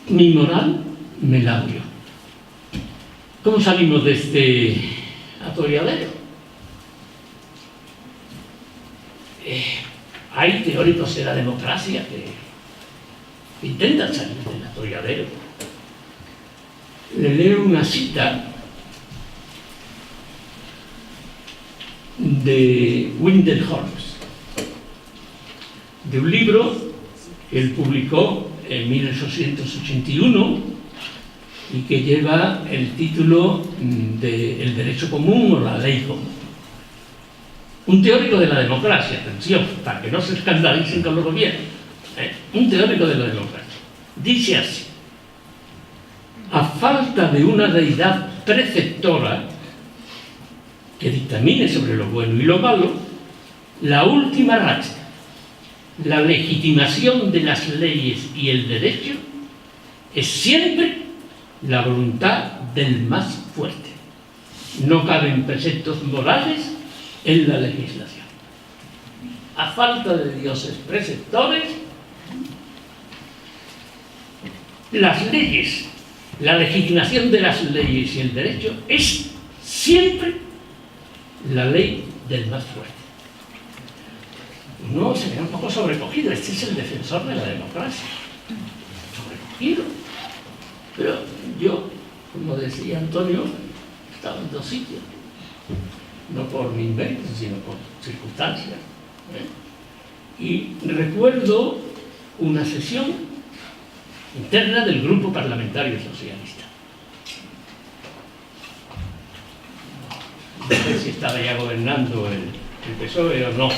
mi moral me la dio. ¿Cómo salimos de este atolladero? Hay teóricos de la democracia que intentan salir del atolladero. Le leo una cita de Wendell Holmes, de un libro que él publicó en 1881 y que lleva el título de El derecho común o la ley común. Un teórico de la democracia, atención, para que no se escandalicen con los gobiernos, un teórico de la democracia, dice así: a falta de una deidad preceptora que dictamine sobre lo bueno y lo malo, la última racha, la legitimación de las leyes y el derecho, es siempre la voluntad del más fuerte. No caben preceptos morales en la legislación. A falta de dioses preceptores, las leyes, la legitimación de las leyes y el derecho es siempre la ley del más fuerte. Uno se ve un poco sobrecogido. Este es el defensor de la democracia. Sobrecogido. Pero yo, como decía Antonio, estaba en dos sitios. No por mi invento, sino por circunstancias. Y recuerdo una sesión interna del Grupo Parlamentario Socialista. No sé si estaba ya gobernando el PSOE o no,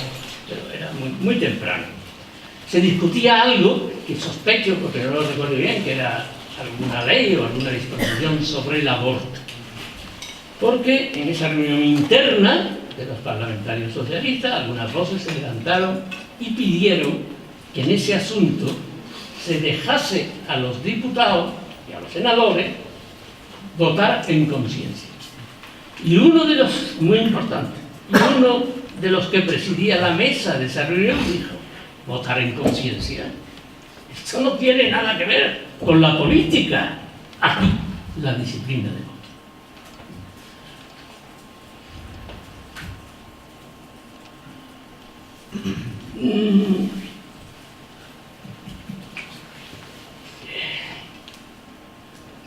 pero era muy temprano. Se discutía algo que sospecho, porque no lo recuerdo bien, que era alguna ley o alguna disposición sobre el aborto. Porque en esa reunión interna de los parlamentarios socialistas, algunas voces se levantaron y pidieron que en ese asunto se dejase a los diputados y a los senadores votar en conciencia. Y uno de los, muy importante, y uno de los que presidía la mesa de esa reunión dijo: votar en conciencia. Esto no tiene nada que ver con la política. Aquí, la disciplina de voto.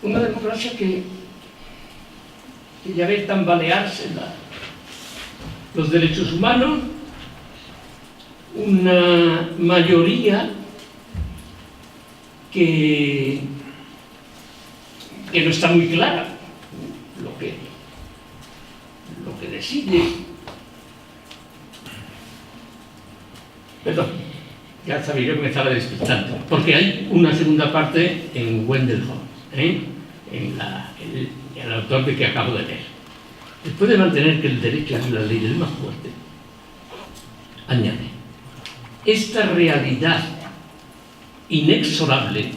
Una democracia que ya ve tambalearse los derechos humanos, una mayoría que no está muy clara lo que decide. Perdón, Ya sabía yo que me estaba despistando, porque hay una segunda parte en Wendell Holmes, el autor de que acabo de leer. Después de mantener que el derecho es la ley del más fuerte, añade, esta realidad inexorable,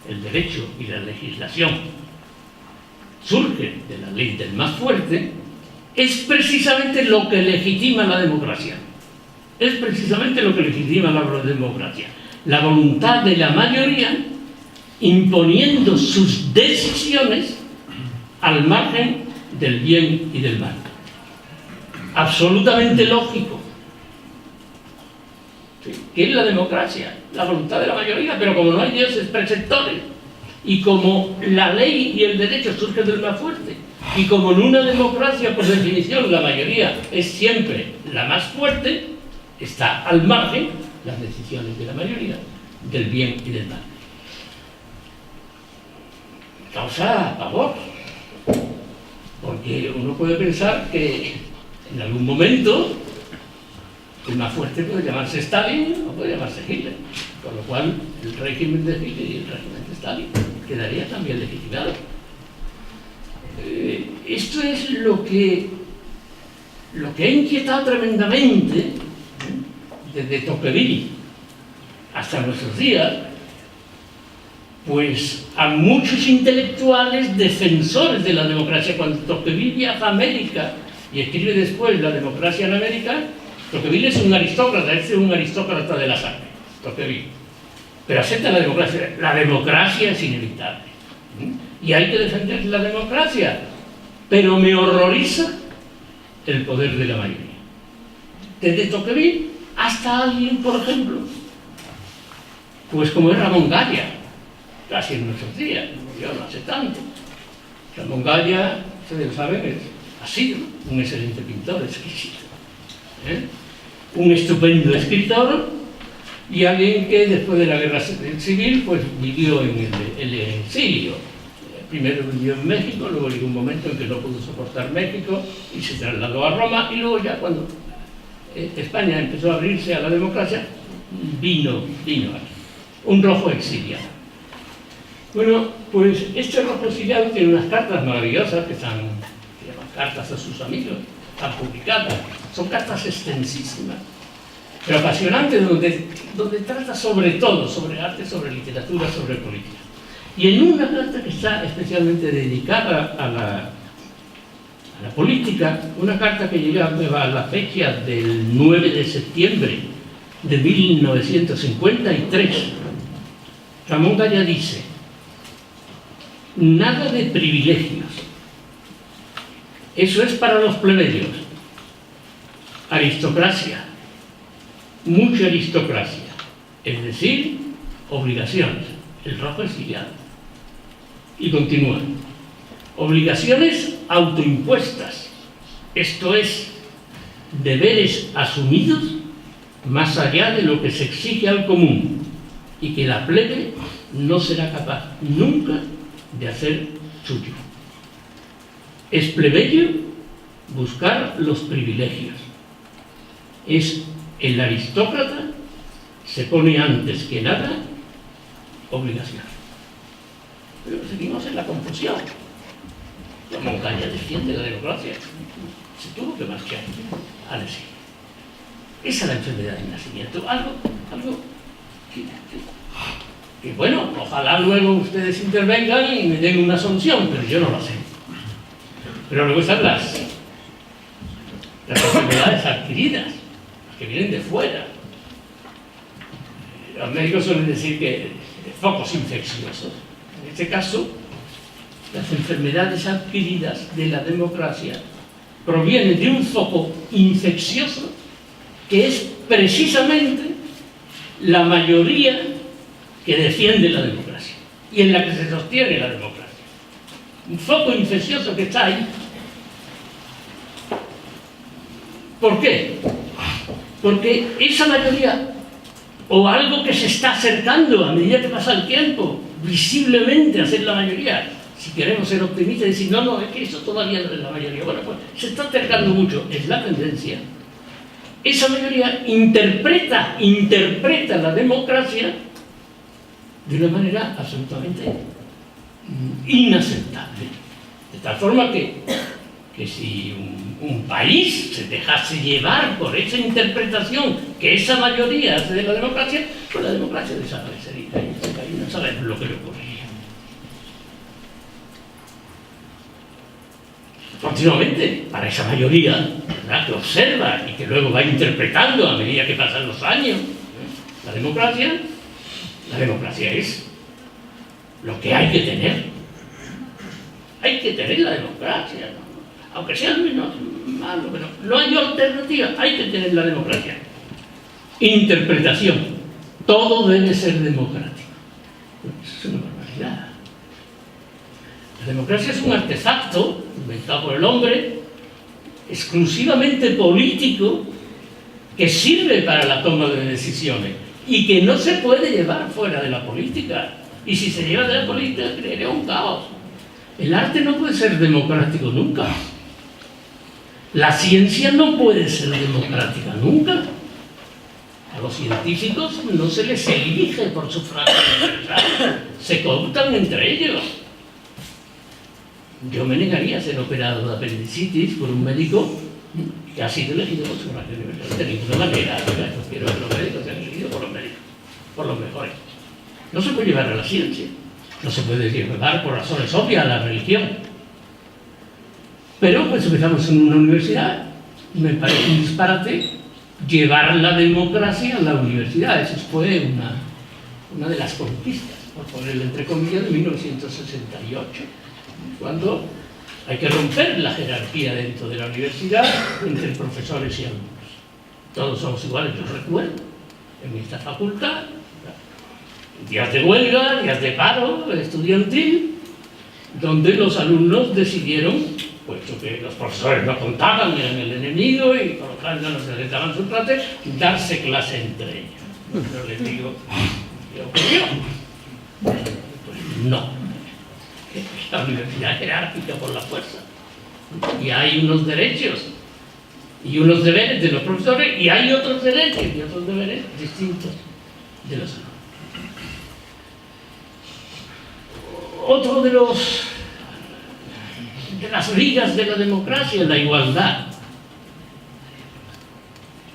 el derecho y la legislación, surge de la ley del más fuerte, es precisamente lo que legitima la democracia. Es precisamente lo que legitima la democracia. La voluntad de la mayoría imponiendo sus decisiones al margen del bien y del mal. Absolutamente lógico. ¿Sí? ¿Qué es la democracia? La voluntad de la mayoría, pero como no hay dioses preceptores, y como la ley y el derecho surgen del más fuerte, y como en una democracia, por definición, la mayoría es siempre la más fuerte, está al margen las decisiones de la mayoría, del bien y del mal. Causa pavor, porque uno puede pensar que en algún momento el más fuerte puede llamarse Stalin o puede llamarse Hitler, con lo cual el régimen de Hitler y el régimen de Stalin quedaría también legitimado. Esto es lo que ha inquietado tremendamente desde Tocqueville hasta nuestros días, pues a muchos intelectuales defensores de la democracia. Cuando Tocqueville viaja a América y escribe después La democracia en América, Tocqueville es un aristócrata, es un aristócrata de la sangre, Tocqueville, pero acepta la democracia. La democracia es inevitable y hay que defender la democracia, pero me horroriza el poder de la mayoría. Desde Tocqueville hasta alguien, por ejemplo, pues como es Ramón Galla, casi en nuestros días, yo no hace tanto. Ramón Galla, ustedes saben, ha sido un excelente pintor, exquisito, un estupendo escritor, y alguien que después de la guerra civil pues vivió en el exilio. Primero vivió en México, luego llegó un momento en que no pudo soportar México y se trasladó a Roma, y luego ya cuando España empezó a abrirse a la democracia, vino aquí, un rojo exiliado. Bueno, pues este rojo exiliado tiene unas cartas maravillosas que se llaman cartas a sus amigos, están publicadas, son cartas extensísimas, pero apasionantes, donde trata sobre todo, sobre arte, sobre literatura, sobre política. Y en una carta que está especialmente dedicada a la política, una carta que llega a la fecha del 9 de septiembre de 1953, Ramón Galla dice: nada de privilegios, eso es para los plebeyos. Aristocracia, mucha aristocracia, es decir, obligaciones, el rojo exiliado. Y continúa: obligaciones autoimpuestas, esto es, deberes asumidos más allá de lo que se exige al común y que la plebe no será capaz nunca de hacer suyo. Es plebeyo buscar los privilegios. Es el aristócrata, se pone antes que nada obligación. Pero seguimos en la confusión. La montaña defiende la democracia. Se tuvo que marchar al exilio. Esa es la enfermedad del nacimiento. Algo que bueno, ojalá luego ustedes intervengan y me den una solución, pero yo no lo sé. Pero luego están las enfermedades adquiridas, las que vienen de fuera. Los médicos suelen decir que focos infecciosos. En este caso, las enfermedades adquiridas de la democracia provienen de un foco infeccioso que es precisamente la mayoría que defiende la democracia y en la que se sostiene la democracia. Un foco infeccioso que está ahí. ¿Por qué? Porque esa mayoría, o algo que se está acercando a medida que pasa el tiempo, visiblemente a ser la mayoría, si queremos ser optimistas y decir, no, es que eso todavía no es la mayoría, bueno, pues se está acercando mucho, es la tendencia esa mayoría interpreta la democracia de una manera absolutamente inaceptable. De tal forma que si un país se dejase llevar por esa interpretación que esa mayoría hace de la democracia, pues la democracia desaparecería y ese país no sabemos lo que le ocurriría. Continuamente, para esa mayoría, ¿verdad?, que observa y que luego va interpretando a medida que pasan los años, la democracia es lo que hay que tener. Hay que tener la democracia, ¿no? Aunque sea menos malo, pero no hay alternativa, hay que tener la democracia. Interpretación, todo debe ser democrático. Eso es una barbaridad. La democracia es un artefacto inventado por el hombre, exclusivamente político, que sirve para la toma de decisiones y que no se puede llevar fuera de la política. Y si se lleva de la política, crearía un caos. El arte no puede ser democrático nunca. La ciencia no puede ser democrática nunca. A los científicos no se les elige por sufragio universal, se cooptan entre ellos. Yo me negaría a ser operado de apendicitis por un médico que ha sido elegido por sufragio universal. De ninguna manera, yo quiero que los médicos sean elegidos por los médicos, por los mejores. No se puede llevar a la ciencia, no se puede llevar por razones obvias a la religión. Pero pues empezamos en una universidad, me parece un disparate llevar la democracia a la universidad. Eso fue una de las conquistas, por ponerlo entre comillas, de 1968, cuando hay que romper la jerarquía dentro de la universidad entre profesores y alumnos. Todos somos iguales, yo recuerdo, en esta facultad, días de huelga, días de paro estudiantil, donde los alumnos decidieron, puesto que los profesores no contaban, eran el enemigo y por lo tanto no se les daban su clase, darse clase entre ellos. Yo les digo, ¿qué ocurrió? Pues no. La universidad es jerárquica por la fuerza. Y hay unos derechos y unos deberes de los profesores y hay otros derechos y otros deberes distintos de los alumnos. Otro de las vigas de la democracia es la igualdad.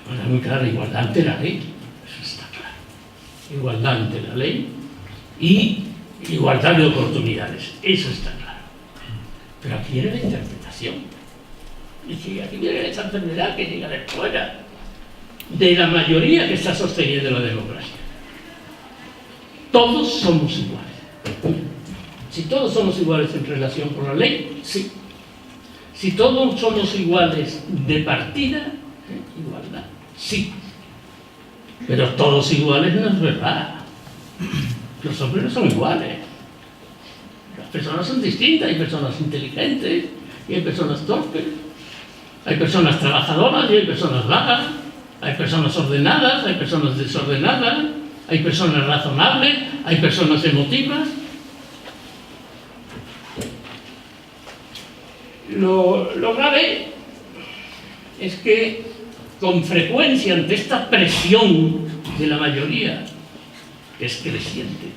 Bueno, muy clara, igualdad ante la ley, eso está claro. Igualdad ante la ley y igualdad de oportunidades, eso está claro. Pero aquí viene la interpretación. Y aquí viene esa enfermedad que llega de fuera, de la mayoría que está sosteniendo la democracia. Todos somos iguales. Si todos somos iguales en relación con la ley, sí. Si todos somos iguales de partida, igualdad, sí. Pero todos iguales no es verdad. Los hombres no son iguales. Las personas son distintas. Hay personas inteligentes y hay personas torpes. Hay personas trabajadoras y hay personas vagas. Hay personas ordenadas, hay personas desordenadas. Hay personas razonables, hay personas emotivas. Lo grave es que con frecuencia ante esta presión de la mayoría, que es creciente,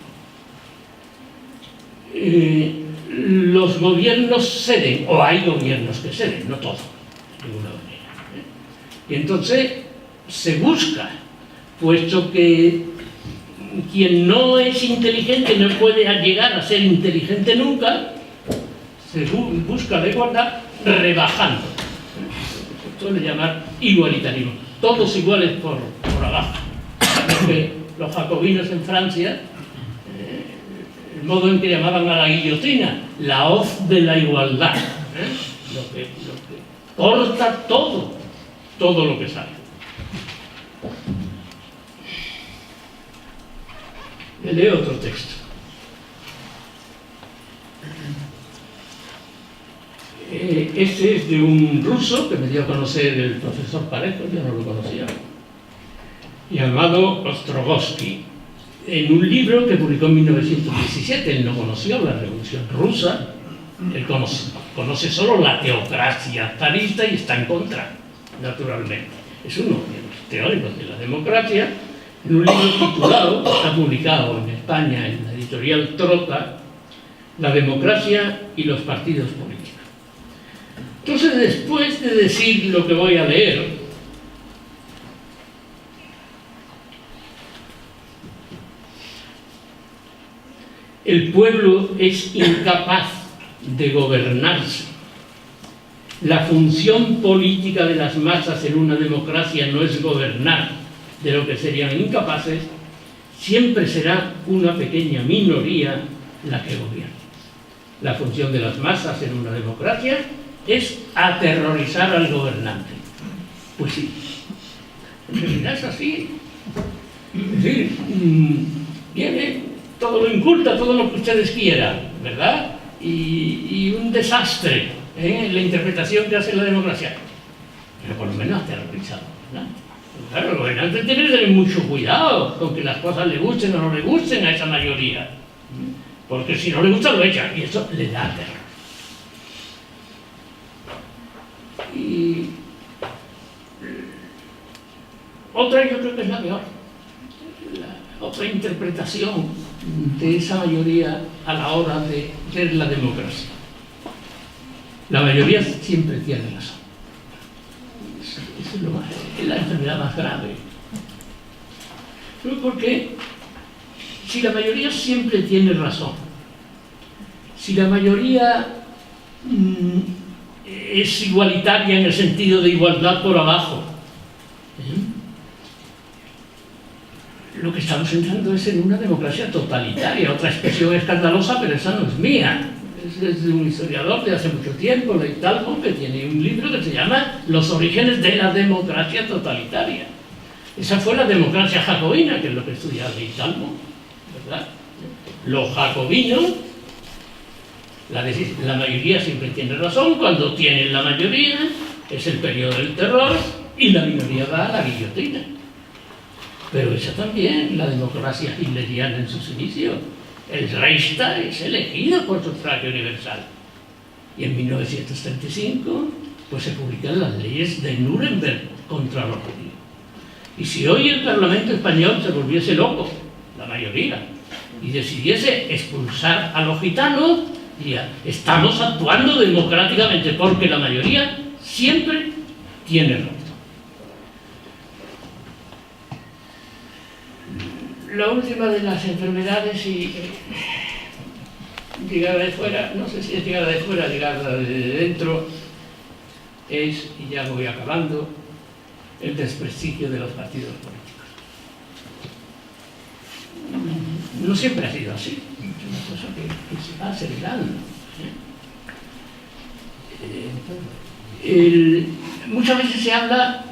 los gobiernos ceden, o hay gobiernos que ceden, no todos, de ninguna manera. Y entonces se busca, puesto que quien no es inteligente no puede llegar a ser inteligente nunca, se busca la igualdad rebajando. Se suele llamar igualitarismo. Todos iguales por abajo. Los jacobinos en Francia, el modo en que llamaban a la guillotina, la hoz de la igualdad. Lo que corta todo lo que sale. Le leo otro texto. Este es de un ruso que me dio a conocer el profesor Parejo, yo no lo conocía, llamado Ostrogoski, en un libro que publicó en 1917. Él no conoció la Revolución Rusa, él conoce solo la teocracia zarista y está en contra, naturalmente. es uno de los teóricos de la democracia, en un libro titulado, está publicado en España en la editorial Trota, La democracia y los partidos políticos. Entonces, después de decir lo que voy a leer, el pueblo es incapaz de gobernarse. La función política de las masas en una democracia no es gobernar, de lo que serían incapaces, siempre será una pequeña minoría la que gobierna. La función de las masas en una democracia es aterrorizar al gobernante. Pues sí, en realidad es así. Es decir, viene, todo lo inculta, todo lo que ustedes quieran, ¿verdad? Y un desastre, la interpretación que hace la democracia. Pero por lo menos aterrorizado, ¿verdad? Claro, el gobernante tiene que tener mucho cuidado con que las cosas le gusten o no le gusten a esa mayoría. Porque si no le gusta, lo echa, y eso le da terror. Y otra, yo creo que es la peor, otra interpretación de esa mayoría a la hora de ver la democracia. La mayoría siempre tiene razón. Eso es la enfermedad más grave. Porque si la mayoría siempre tiene razón, si la mayoría es igualitaria en el sentido de igualdad por abajo, lo que estamos entrando es en una democracia totalitaria. Otra expresión escandalosa, pero esa no es mía. Es de un historiador de hace mucho tiempo, Leigh Talbot, que tiene un libro que se llama Los orígenes de la democracia totalitaria. Esa fue la democracia jacobina, que es lo que estudia Leigh Talbot, ¿verdad? Los jacobinos, la mayoría siempre tiene razón, cuando tienen la mayoría es el periodo del terror y la minoría va a la guillotina. Pero esa también, la democracia hitleriana en sus inicios. El Reichstag es elegido por sufragio universal. Y en 1935 pues se publican las leyes de Nuremberg contra los judíos. Y si hoy el Parlamento español se volviese loco, la mayoría, y decidiese expulsar a los gitanos, diría, estamos actuando democráticamente, porque la mayoría siempre tiene razón. La última de las enfermedades, y llegada de fuera, no sé si es llegada de fuera, llegada de dentro, es, y ya voy acabando, el desprestigio de los partidos políticos. No siempre ha sido así, es una cosa que se va acelerando. Muchas veces se habla,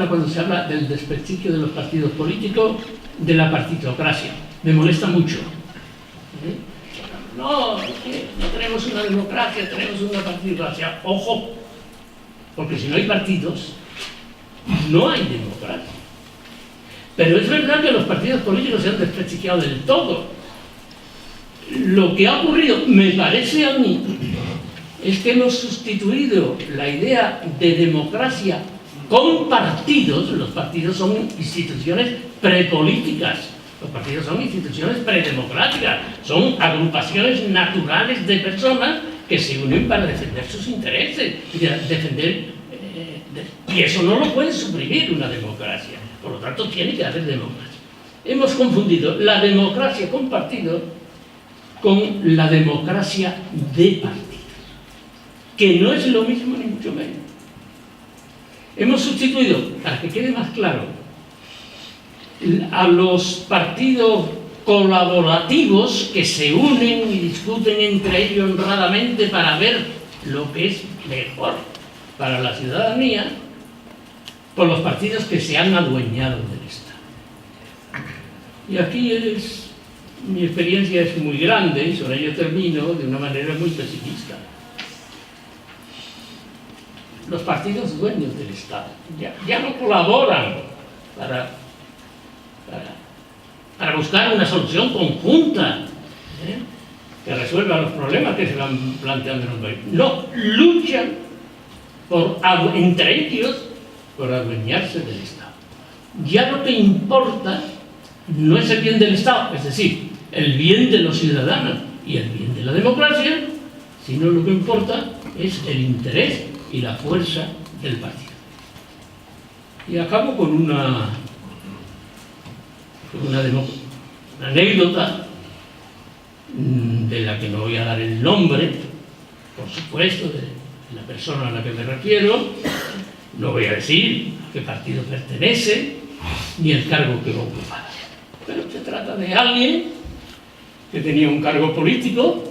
cuando se habla del desprestigio de los partidos políticos, de la partitocracia. Me molesta mucho. No tenemos una democracia, tenemos una partitocracia. Ojo, porque si no hay partidos, no hay democracia. Pero es verdad que los partidos políticos se han desprestigiado del todo. Lo que ha ocurrido, me parece a mí, es que hemos sustituido la idea de democracia con partidos. Los partidos son instituciones prepolíticas, los partidos son instituciones predemocráticas, son agrupaciones naturales de personas que se unen para defender sus intereses y eso no lo puede suprimir una democracia. Por lo tanto, tiene que haber democracia. Hemos confundido la democracia con partidos con la democracia de partidos, que no es lo mismo ni mucho menos. Hemos sustituido, para que quede más claro, a los partidos colaborativos que se unen y discuten entre ellos honradamente para ver lo que es mejor para la ciudadanía, por los partidos que se han adueñado del Estado. Y aquí mi experiencia es muy grande, y sobre ello termino de una manera muy pesimista. Los partidos dueños del Estado ya no colaboran para buscar una solución conjunta que resuelva los problemas que se van planteando en un país. No, luchan entre ellos por adueñarse del Estado. Ya lo que importa no es el bien del Estado, es decir, el bien de los ciudadanos y el bien de la democracia, sino lo que importa es el interés y la fuerza del partido. Y acabo con una anécdota de la que no voy a dar el nombre, por supuesto, de la persona a la que me refiero. No voy a decir a qué partido pertenece ni el cargo que ocupa, pero se trata de alguien que tenía un cargo político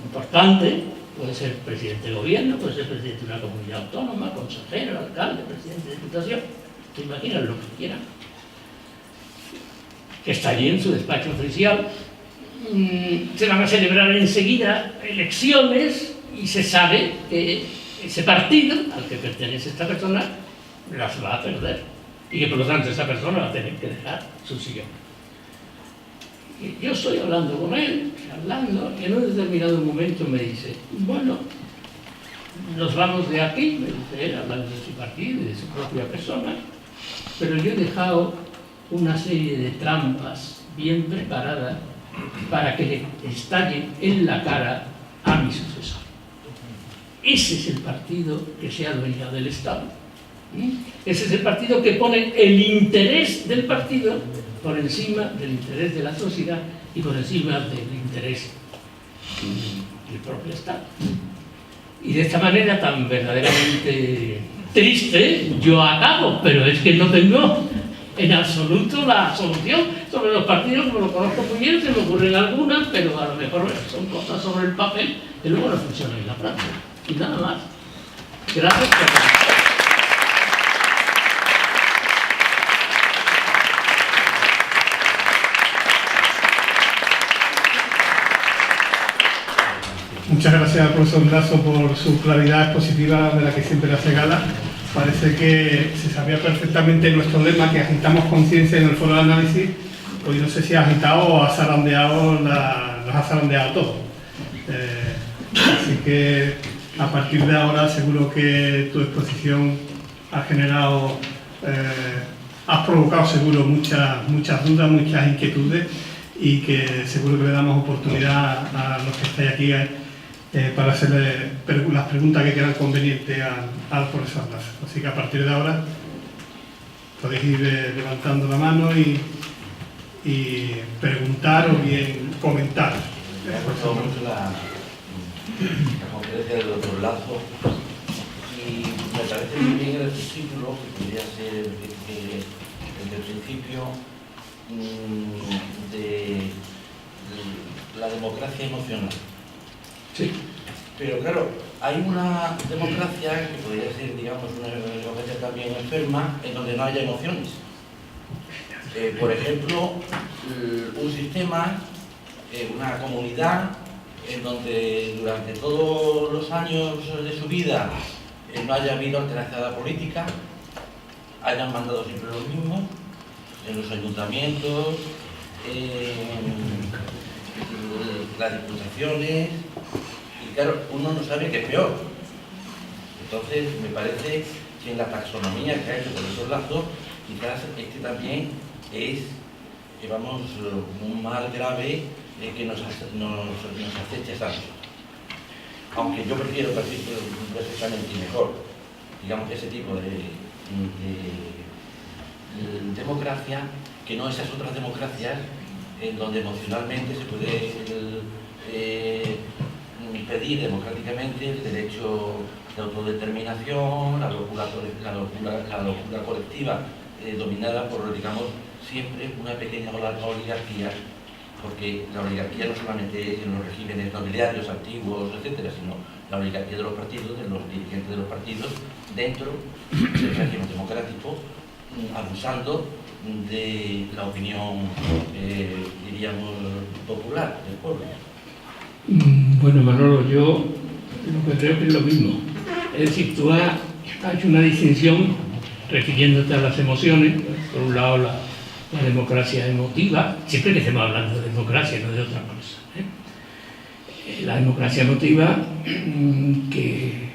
importante. Puede ser presidente de gobierno, puede ser presidente de una comunidad autónoma, consejero, alcalde, presidente de diputación, se imaginan lo que quieran, que está allí en su despacho oficial. Se van a celebrar enseguida elecciones y se sabe que ese partido al que pertenece esta persona las va a perder y que por lo tanto esa persona va a tener que dejar su sillón. Y yo estoy hablando con él, y en un determinado momento me dice: bueno, nos vamos de aquí, me dice él, hablando de su partido y de su propia persona, pero yo he dejado una serie de trampas bien preparadas para que le estallen en la cara a mi sucesor. Ese es el partido que se ha adueñado del Estado. Ese es el partido que pone el interés del partido por encima del interés de la sociedad y por encima del interés del propio Estado. Y de esta manera tan verdaderamente triste yo acabo, pero es que no tengo en absoluto la solución sobre los partidos, como lo conozco muy bien. Se me ocurren algunas, pero a lo mejor son cosas sobre el papel que luego no funcionan en la práctica. Y nada más. Gracias por... Muchas gracias al profesor Lasso por su claridad expositiva de la que siempre hace gala. Parece que se sabía perfectamente nuestro lema, que agitamos conciencia en el foro de análisis. Hoy no sé si ha agitado o ha zarandeado, nos ha zarandeado todo. Así que a partir de ahora seguro que tu exposición ha generado, has provocado seguro muchas dudas, muchas inquietudes, y que seguro que le damos oportunidad a los que estáis aquí para hacerle las preguntas que quieran convenientes al profesor Lasso. Así que a partir de ahora podéis ir levantando la mano y preguntar o bien comentar. Me ha gustado mucho la conferencia del doctor Lasso, y me parece muy bien el título, que podría ser desde el principio, de la democracia emocional. Sí. Pero claro, hay una democracia que podría ser, digamos, una democracia también enferma, en donde no haya emociones. Por ejemplo, un sistema, una comunidad, en donde durante todos los años de su vida no haya habido alternancia política, hayan mandado siempre los mismos, en los ayuntamientos, las diputaciones, y claro, uno no sabe qué es peor. Entonces, me parece que en la taxonomía que ha hecho el profesor Lasso, quizás este también es, vamos, un mal grave que nos acecha tanto. Aunque yo prefiero perfectamente y mejor, digamos, ese tipo de democracia, que no esas otras democracias en donde emocionalmente se puede pedir democráticamente el derecho de autodeterminación, la locura colectiva, dominada por, digamos, siempre una pequeña oligarquía, porque la oligarquía no solamente es en los regímenes nobiliarios antiguos, etcétera, sino la oligarquía de los partidos, de los dirigentes de los partidos, dentro del régimen democrático, abusando de la opinión, diríamos, popular del pueblo. Bueno, Manolo, yo lo que creo que es lo mismo. Es decir, tú has hecho una distinción refiriéndote a las emociones. Por un lado, la democracia emotiva, siempre que estemos hablando de democracia, no de otra cosa. La democracia emotiva, que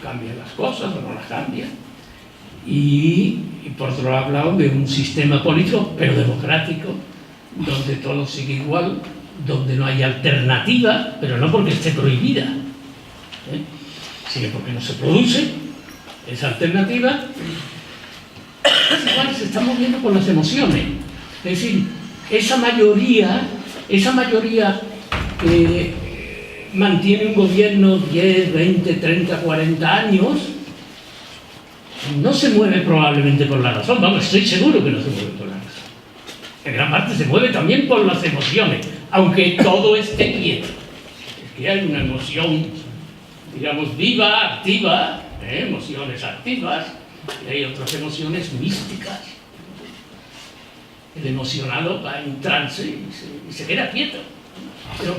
cambia las cosas o no las cambia. y por otro lado ha hablado de un sistema político, pero democrático, donde todo sigue igual, donde no hay alternativa, pero no porque esté prohibida, sino porque no se produce esa alternativa. Es igual, se está moviendo con las emociones. Es decir, esa mayoría que mantiene un gobierno 10, 20, 30, 40 años, no se mueve probablemente por la razón. Vamos, estoy seguro que no se mueve por la razón. En gran parte se mueve también por las emociones, aunque todo esté quieto. Es que hay una emoción, digamos, viva, activa, emociones activas, y hay otras emociones místicas. El emocionado va en trance y se queda quieto. Pero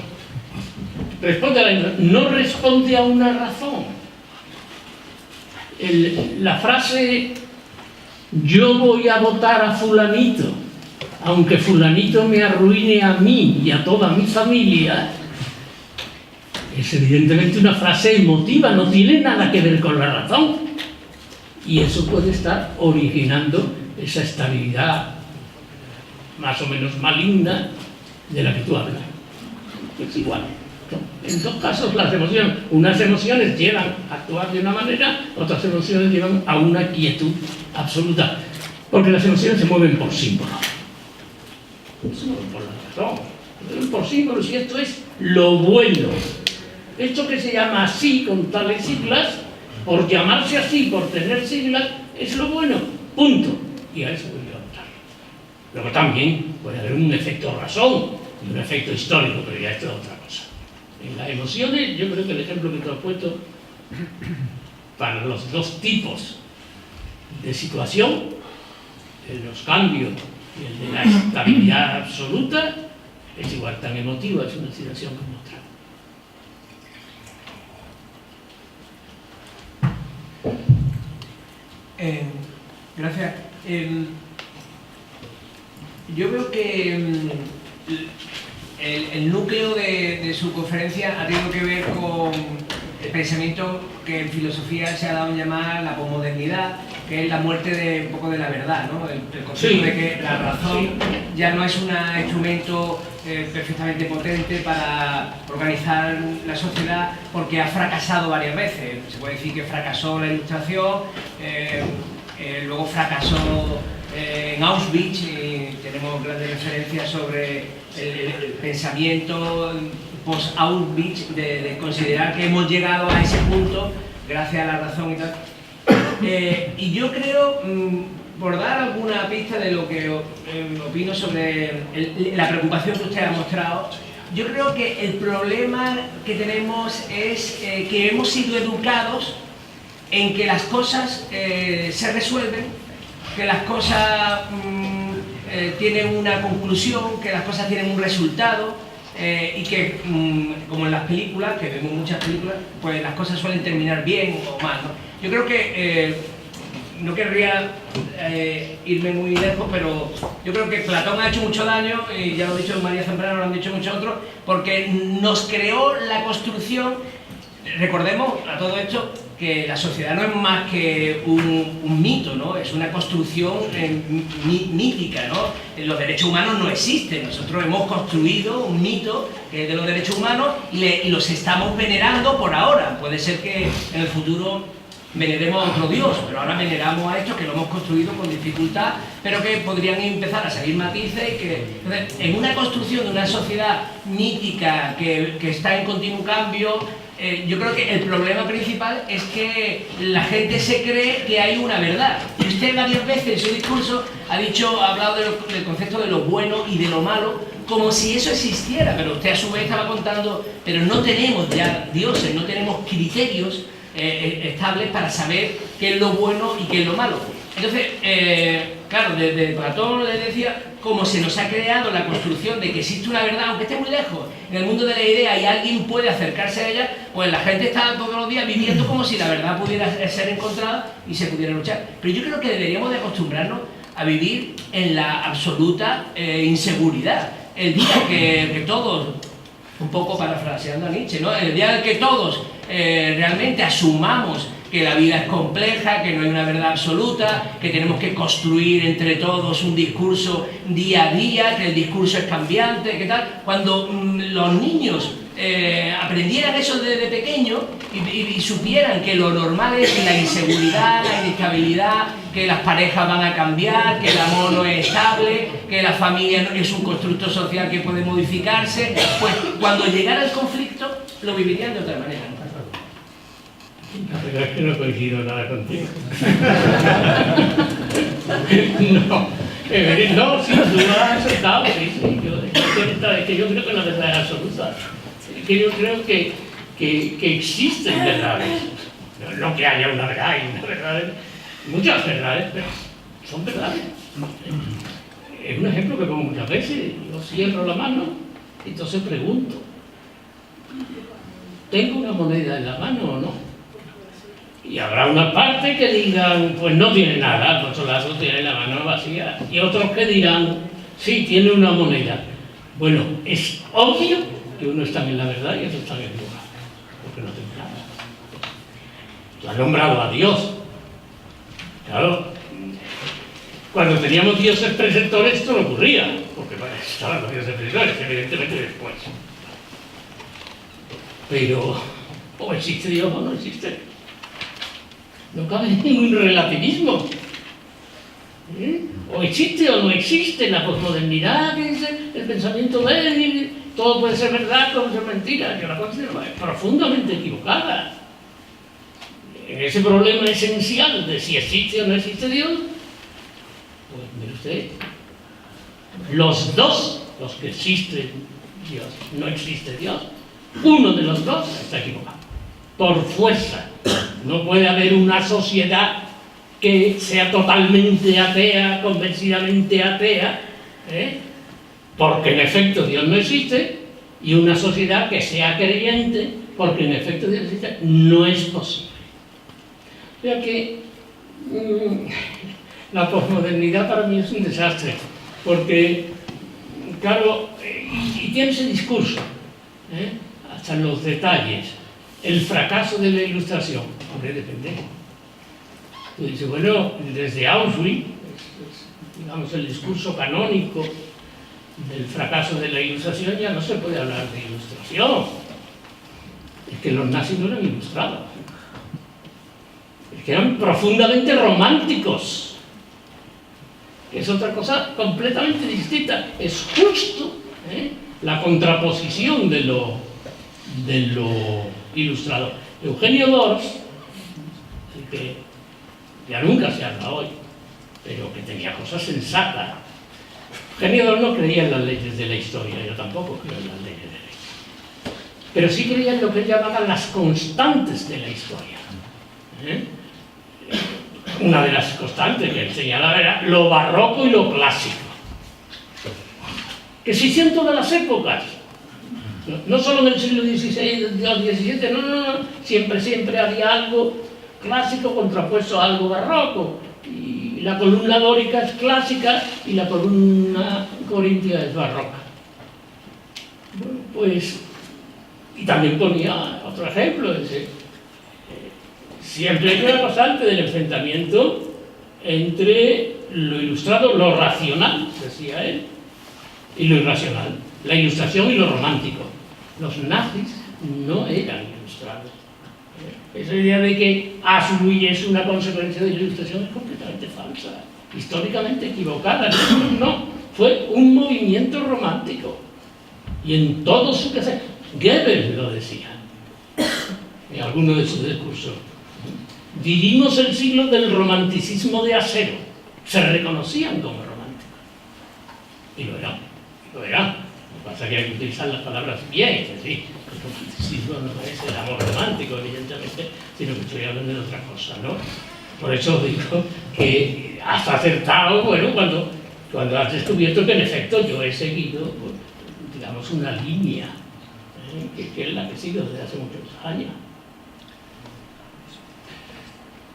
no responde a una razón. La frase "yo voy a votar a fulanito, aunque fulanito me arruine a mí y a toda mi familia", es evidentemente una frase emotiva, no tiene nada que ver con la razón. Y eso puede estar originando esa estabilidad más o menos maligna de la que tú hablas. Es igual. En dos casos las emociones, unas emociones llevan a actuar de una manera, otras emociones llevan a una quietud absoluta, porque las emociones se mueven por símbolos, no se mueven por la razón, se mueven por símbolos, y esto es lo bueno. Esto que se llama así con tales siglas, por llamarse así, por tener siglas, es lo bueno, punto. Y a eso voy a votar. Luego también puede haber un efecto razón y un efecto histórico, pero ya esto es otra cosa. En las emociones, yo creo que el ejemplo que tú has puesto para los dos tipos de situación, el de los cambios y el de la estabilidad absoluta, es igual tan emotiva, es una situación como otra. Gracias. Yo veo que el núcleo de su conferencia ha tenido que ver con el pensamiento que en filosofía se ha dado en llamar la posmodernidad, que es la muerte de un poco de la verdad, ¿no? El concepto de que la razón ya no es un instrumento perfectamente potente para organizar la sociedad, porque ha fracasado varias veces. Se puede decir que fracasó la Ilustración, luego fracasó en Auschwitz, y tenemos grandes referencias sobre el pensamiento post-Auschwitz, de considerar que hemos llegado a ese punto gracias a la razón y tal. Y yo creo, por dar alguna pista de lo que opino sobre la preocupación que usted ha mostrado, yo creo que el problema que tenemos es que hemos sido educados en que las cosas se resuelven, que las cosas tienen una conclusión, que las cosas tienen un resultado, y que, como en las películas, que vemos muchas películas, pues las cosas suelen terminar bien o mal, ¿no? Yo creo que, no querría irme muy lejos, pero yo creo que Platón ha hecho mucho daño, y ya lo ha dicho María Zambrano, lo han dicho muchos otros, porque nos creó la construcción. Recordemos a todo esto que la sociedad no es más que un mito, ¿no? Es una construcción mítica, ¿no? Los derechos humanos no existen. Nosotros hemos construido un mito que es de los derechos humanos y los estamos venerando por ahora. Puede ser que en el futuro veneremos a otro Dios, pero ahora veneramos a estos que lo hemos construido con dificultad, pero que podrían empezar a salir matices y que... Entonces, en una construcción de una sociedad mítica que está en continuo cambio, yo creo que el problema principal es que la gente se cree que hay una verdad. Y usted varias veces en su discurso ha hablado del concepto de lo bueno y de lo malo, como si eso existiera, pero usted a su vez estaba contando, pero no tenemos ya dioses, no tenemos criterios estables para saber qué es lo bueno y qué es lo malo. Entonces, claro, desde Platón le decía, como se nos ha creado la construcción de que existe una verdad, aunque esté muy lejos, en el mundo de la idea, y alguien puede acercarse a ella, pues la gente está todos los días viviendo como si la verdad pudiera ser encontrada y se pudiera luchar. Pero yo creo que deberíamos de acostumbrarnos a vivir en la absoluta inseguridad. El día que todos, un poco parafraseando a Nietzsche, ¿no? El día en que todos realmente asumamos que la vida es compleja, que no hay una verdad absoluta, que tenemos que construir entre todos un discurso día a día, que el discurso es cambiante, que tal. Cuando los niños aprendieran eso desde pequeño y supieran que lo normal es la inseguridad, la inestabilidad, que las parejas van a cambiar, que el amor no es estable, que la familia no es un constructo social que puede modificarse, pues cuando llegara el conflicto lo vivirían de otra manera. La verdad es que no coincido nada contigo. No, si tú has aceptado, sí, es que yo creo que la verdad es absoluta. Es que yo creo que existen verdades. No que haya una verdad y una verdad, muchas verdades, pero son verdades. Es un ejemplo que pongo muchas veces. Yo cierro la mano y entonces pregunto, ¿tengo una moneda en la mano o no? Y habrá una parte que digan, pues no tiene nada, el Pocholazo tiene la mano vacía. Y otros que dirán, sí, tiene una moneda. Bueno, es obvio que uno está en la verdad y otro está en el lugar, porque no tiene nada. Tú has nombrado a Dios. Claro, cuando teníamos dioses preceptores esto no ocurría, porque bueno, estaban los dioses preceptores, evidentemente después. Pero, o existe Dios o no existe. No cabe ningún relativismo. O existe o no existe la posmodernidad, que es el pensamiento débil, todo puede ser verdad, todo puede ser mentira. Yo la considero profundamente equivocada. En ese problema esencial de si existe o no existe Dios, pues mire usted, los dos, los que existen Dios, no existe Dios, uno de los dos está equivocado. Por fuerza. No puede haber una sociedad que sea totalmente atea, convencidamente atea, porque en efecto Dios no existe, y una sociedad que sea creyente, porque en efecto Dios existe, no es posible. O sea que la posmodernidad para mí es un desastre, porque, claro, y tiene ese discurso, hasta en los detalles. El fracaso de la Ilustración, hombre, depende. Tú dices, bueno, desde Auschwitz, digamos, el discurso canónico del fracaso de la Ilustración, ya no se puede hablar de Ilustración. Es que los nazis no eran ilustrados. Es que eran profundamente románticos. Es otra cosa completamente distinta. Es justo la contraposición de lo ilustrado. Eugenio Dors, que ya nunca se habla hoy, pero que tenía cosas sensatas. Eugenio Dors no creía en las leyes de la historia, yo tampoco creo en las leyes de la historia. Pero sí creía en lo que él llamaba las constantes de la historia. Una de las constantes que él señalaba era lo barroco y lo clásico, que existían todas las épocas. No solo en el siglo XVI, XVII, no, siempre había algo clásico contrapuesto a algo barroco. Y la columna dórica es clásica y la columna corintia es barroca. Bueno, pues, y también ponía otro ejemplo, siempre hay una constante del enfrentamiento entre lo ilustrado, lo racional, decía él, y lo irracional, la ilustración y lo romántico. Los nazis no eran ilustrados. Esa idea de que Auschwitz es una consecuencia de la ilustración es completamente falsa, históricamente equivocada. No, fue un movimiento romántico. Y en todo su caso, Goebbels lo decía, en alguno de sus discursos. Vivimos el siglo del romanticismo de acero. Se reconocían como románticos. Y lo eran, lo eran. Lo que pasa es que hay que utilizar las palabras bien, que sí. El romanticismo no es el amor romántico, evidentemente, sino que estoy hablando de otra cosa, ¿no? Por eso digo que has acertado, bueno, cuando has descubierto que en efecto yo he seguido, pues, digamos, una línea, que es la que sigo desde hace muchos años.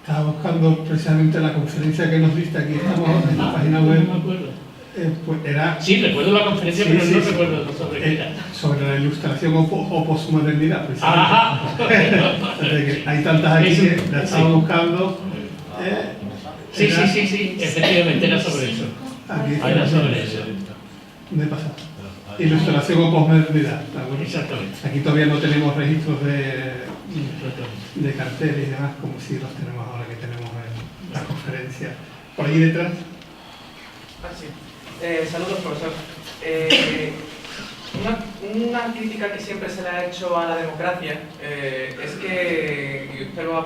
Estaba buscando precisamente la conferencia que nos diste aquí, estamos en la página web. No me acuerdo. Pues era... Sí, recuerdo la conferencia, Sí, pero sí, no sí. recuerdo sobre qué era. sobre la ilustración o posmodernidad, precisamente. Hay tantas aquí Eso, que la estaba sí. buscando. Sí, efectivamente era sobre eso. Aquí Era sobre eso. ¿Dónde pasa? Ilustración o posmodernidad. ¿Está bueno? Exactamente. Aquí todavía no tenemos registros de Exactamente. carteles y demás, como si los tenemos ahora que tenemos en la conferencia. Por ahí detrás. Sí. Saludos, profesor. Una crítica que siempre se le ha hecho a la democracia es que, y usted lo ha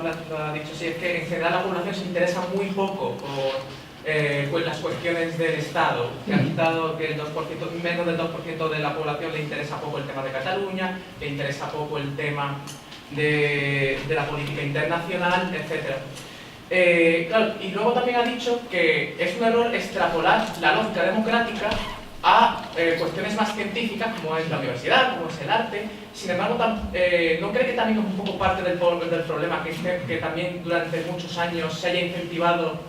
dicho así, es que en general la población se interesa muy poco por las cuestiones del Estado. Que ha quitado que el 2%, menos del 2% de la población le interesa poco el tema de Cataluña, le interesa poco el tema de la política internacional, etc. Claro, y luego también ha dicho que es un error extrapolar la lógica democrática a cuestiones más científicas como es la universidad, como es el arte. Sin embargo, ¿no cree que también es un poco parte del problema que también durante muchos años se haya incentivado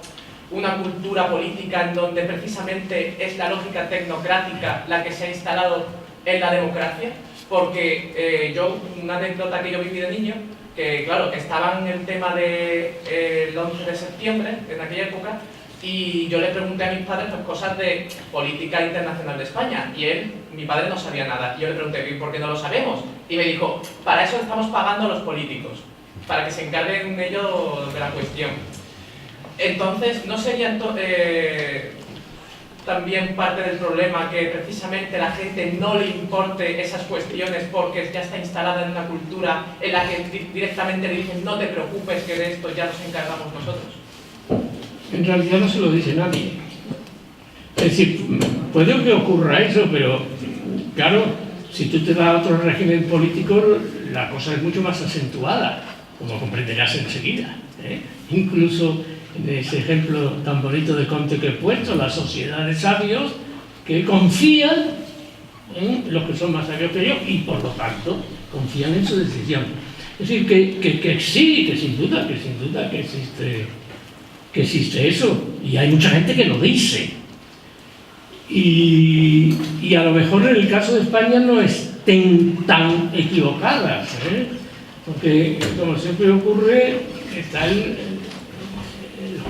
una cultura política en donde precisamente es la lógica tecnocrática la que se ha instalado en la democracia? Porque una anécdota que yo viví de niño, que claro, que estaba en el tema del 11 de septiembre, en aquella época, y yo le pregunté a mis padres pues, cosas de política internacional de España, y mi padre no sabía nada. Y yo le pregunté, ¿por qué no lo sabemos? Y me dijo, para eso estamos pagando a los políticos, para que se encarguen ellos de la cuestión. Entonces, ¿no sería también parte del problema que precisamente la gente no le importe esas cuestiones porque ya está instalada en una cultura en la que directamente le dicen no te preocupes que de esto ya nos encargamos nosotros? En realidad no se lo dice nadie. Es decir, puede que ocurra eso, pero claro, si tú te vas a otro régimen político, la cosa es mucho más acentuada, como comprenderás enseguida, ¿eh? Incluso en ese ejemplo tan bonito de Comte que he puesto, la sociedad de sabios que confían en los que son más sabios que ellos y por lo tanto confían en su decisión. Es decir, que sí, que sin duda que existe eso, y hay mucha gente que lo dice. Y a lo mejor en el caso de España no estén tan equivocadas, ¿eh? Porque, como siempre ocurre, está el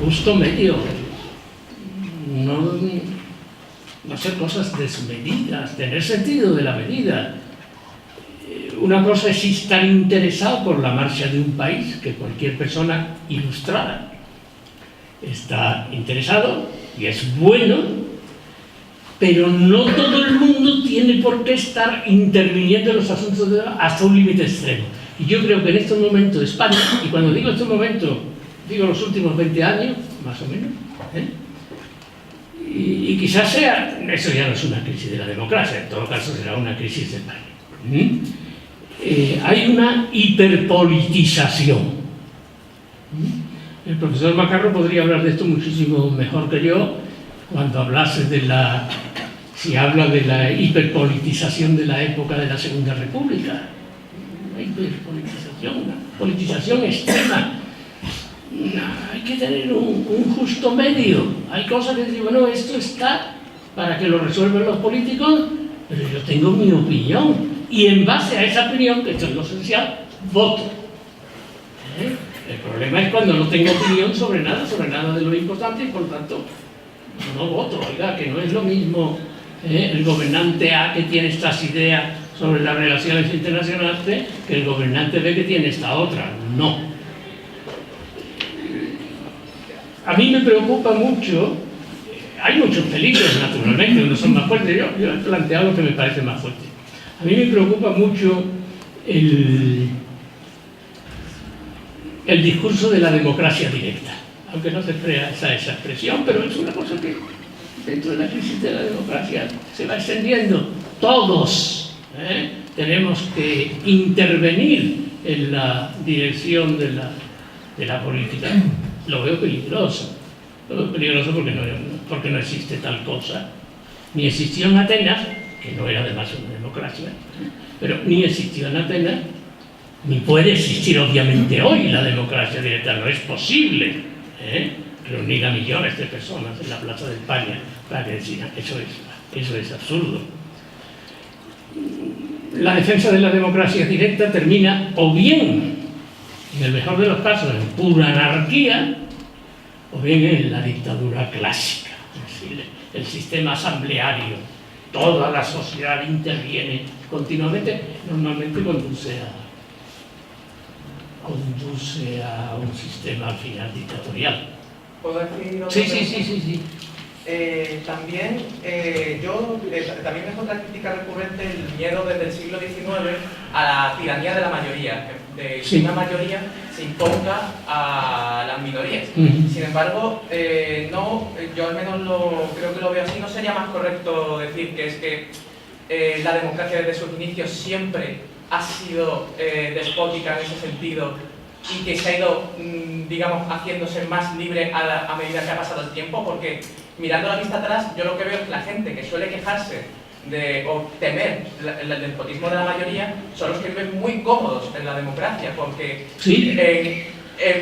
justo medio. No hacer cosas desmedidas, tener sentido de la medida. Una cosa es estar interesado por la marcha de un país, que cualquier persona ilustrada está interesado y es bueno, pero no todo el mundo tiene por qué estar interviniendo en los asuntos hasta un límite extremo. Y yo creo que en estos momentos de España, y cuando digo estos momentos, digo los últimos 20 años, más o menos, ¿eh? Y quizás sea, eso ya no es una crisis de la democracia, en todo caso será una crisis de España. Hay una hiperpolitización. El profesor Macarro podría hablar de esto muchísimo mejor que yo cuando hablase si habla de la hiperpolitización de la época de la Segunda República. Una hiperpolitización, una politización extrema. Hay que tener un justo medio. Hay cosas que dicen, bueno, esto está para que lo resuelvan los políticos, pero yo tengo mi opinión. Y en base a esa opinión, que esto es lo esencial, voto. El problema es cuando no tengo opinión sobre nada de lo importante y por lo tanto no voto. Oiga, que no es lo mismo el gobernante A que tiene estas ideas sobre las relaciones internacionales que el gobernante B que tiene esta otra. No. A mí me preocupa mucho, hay muchos peligros naturalmente, unos son más fuertes, yo he planteado lo que me parece más fuerte. A mí me preocupa mucho el discurso de la democracia directa, aunque no se crea esa expresión, pero es una cosa que dentro de la crisis de la democracia se va extendiendo. Todos tenemos que intervenir en la dirección de la política. Lo veo peligroso. Lo veo peligroso porque no existe tal cosa. Ni existió en Atenas, que no era además una democracia, pero ni existió en Atenas, ni puede existir obviamente hoy la democracia directa. No es posible reunir a millones de personas en la Plaza de España para que decidan. Eso es absurdo. la defensa de la democracia directa termina o bien, en el mejor de los casos, en pura anarquía, o bien en la dictadura clásica, es decir, el sistema asambleario. Toda la sociedad interviene continuamente, normalmente conduce a un sistema al final dictatorial. ¿Puedo decir otra Sí. También también es otra crítica recurrente el miedo desde el siglo XIX a la tiranía de la mayoría, de que una mayoría se imponga a las minorías. Sin embargo, yo al menos creo que lo veo así. No sería más correcto decir que es que la democracia desde sus inicios siempre ha sido despótica en ese sentido y que se ha ido, digamos, haciéndose más libre a medida que ha pasado el tiempo, porque mirando la vista atrás, yo lo que veo es que la gente que suele quejarse o temer el despotismo de la mayoría son los que viven muy cómodos en la democracia, porque,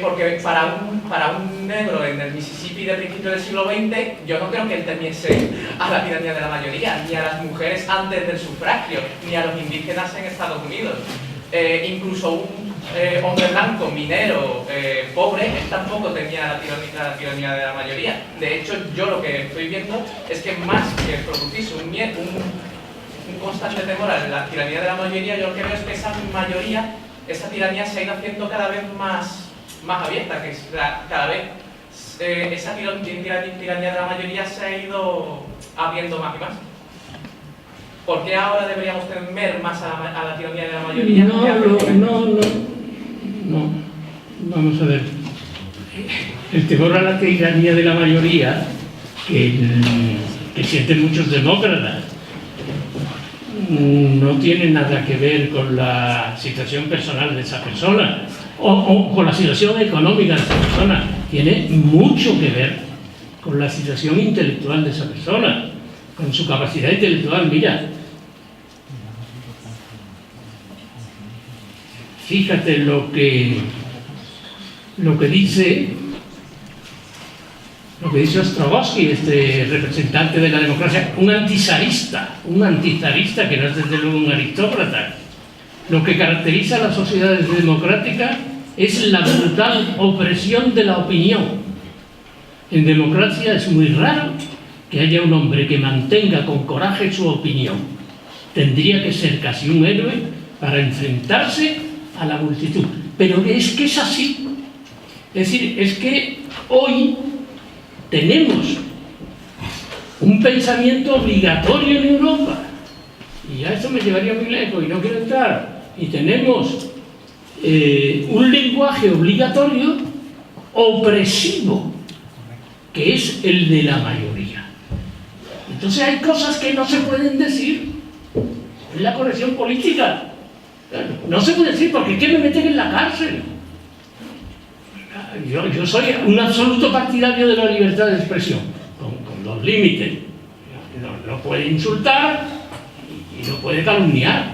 porque para un negro en el Mississippi de principios del siglo XX, yo no creo que él temiese a la tiranía de la mayoría, ni a las mujeres antes del sufragio, ni a los indígenas en Estados Unidos. Incluso un hombre blanco, minero, pobre, él tampoco tenía la tiranía de la mayoría. De hecho, yo lo que estoy viendo es que más que producirse un constante temor a la tiranía de la mayoría, yo lo que veo es que esa mayoría, esa tiranía se ha ido haciendo cada vez más abierta, que cada vez esa tiranía de la mayoría se ha ido abriendo más y más. ¿Por qué ahora deberíamos temer más a la tiranía de la mayoría? No. Vamos a ver. El temor a la tiranía de la mayoría que sienten muchos demócratas no tiene nada que ver con la situación personal de esa persona o con la situación económica de esa persona. Tiene mucho que ver con la situación intelectual de esa persona, con su capacidad intelectual. Mira, fíjate lo que dice Ostrovsky, este representante de la democracia, un antizarista que no es desde luego un aristócrata. Lo que caracteriza a las sociedades democráticas es la brutal opresión de la opinión. En democracia es muy raro que haya un hombre que mantenga con coraje su opinión. Tendría que ser casi un héroe para enfrentarse a la multitud. Pero es que es así. Es decir, es que hoy tenemos un pensamiento obligatorio en Europa, y ya eso me llevaría muy lejos y no quiero entrar, y tenemos un lenguaje obligatorio opresivo, que es el de la mayoría. Entonces hay cosas que no se pueden decir, es la corrección política. No se puede decir porque ¿qué me meten en la cárcel? Yo soy un absoluto partidario de la libertad de expresión, con los límites. No puede insultar y no puede calumniar,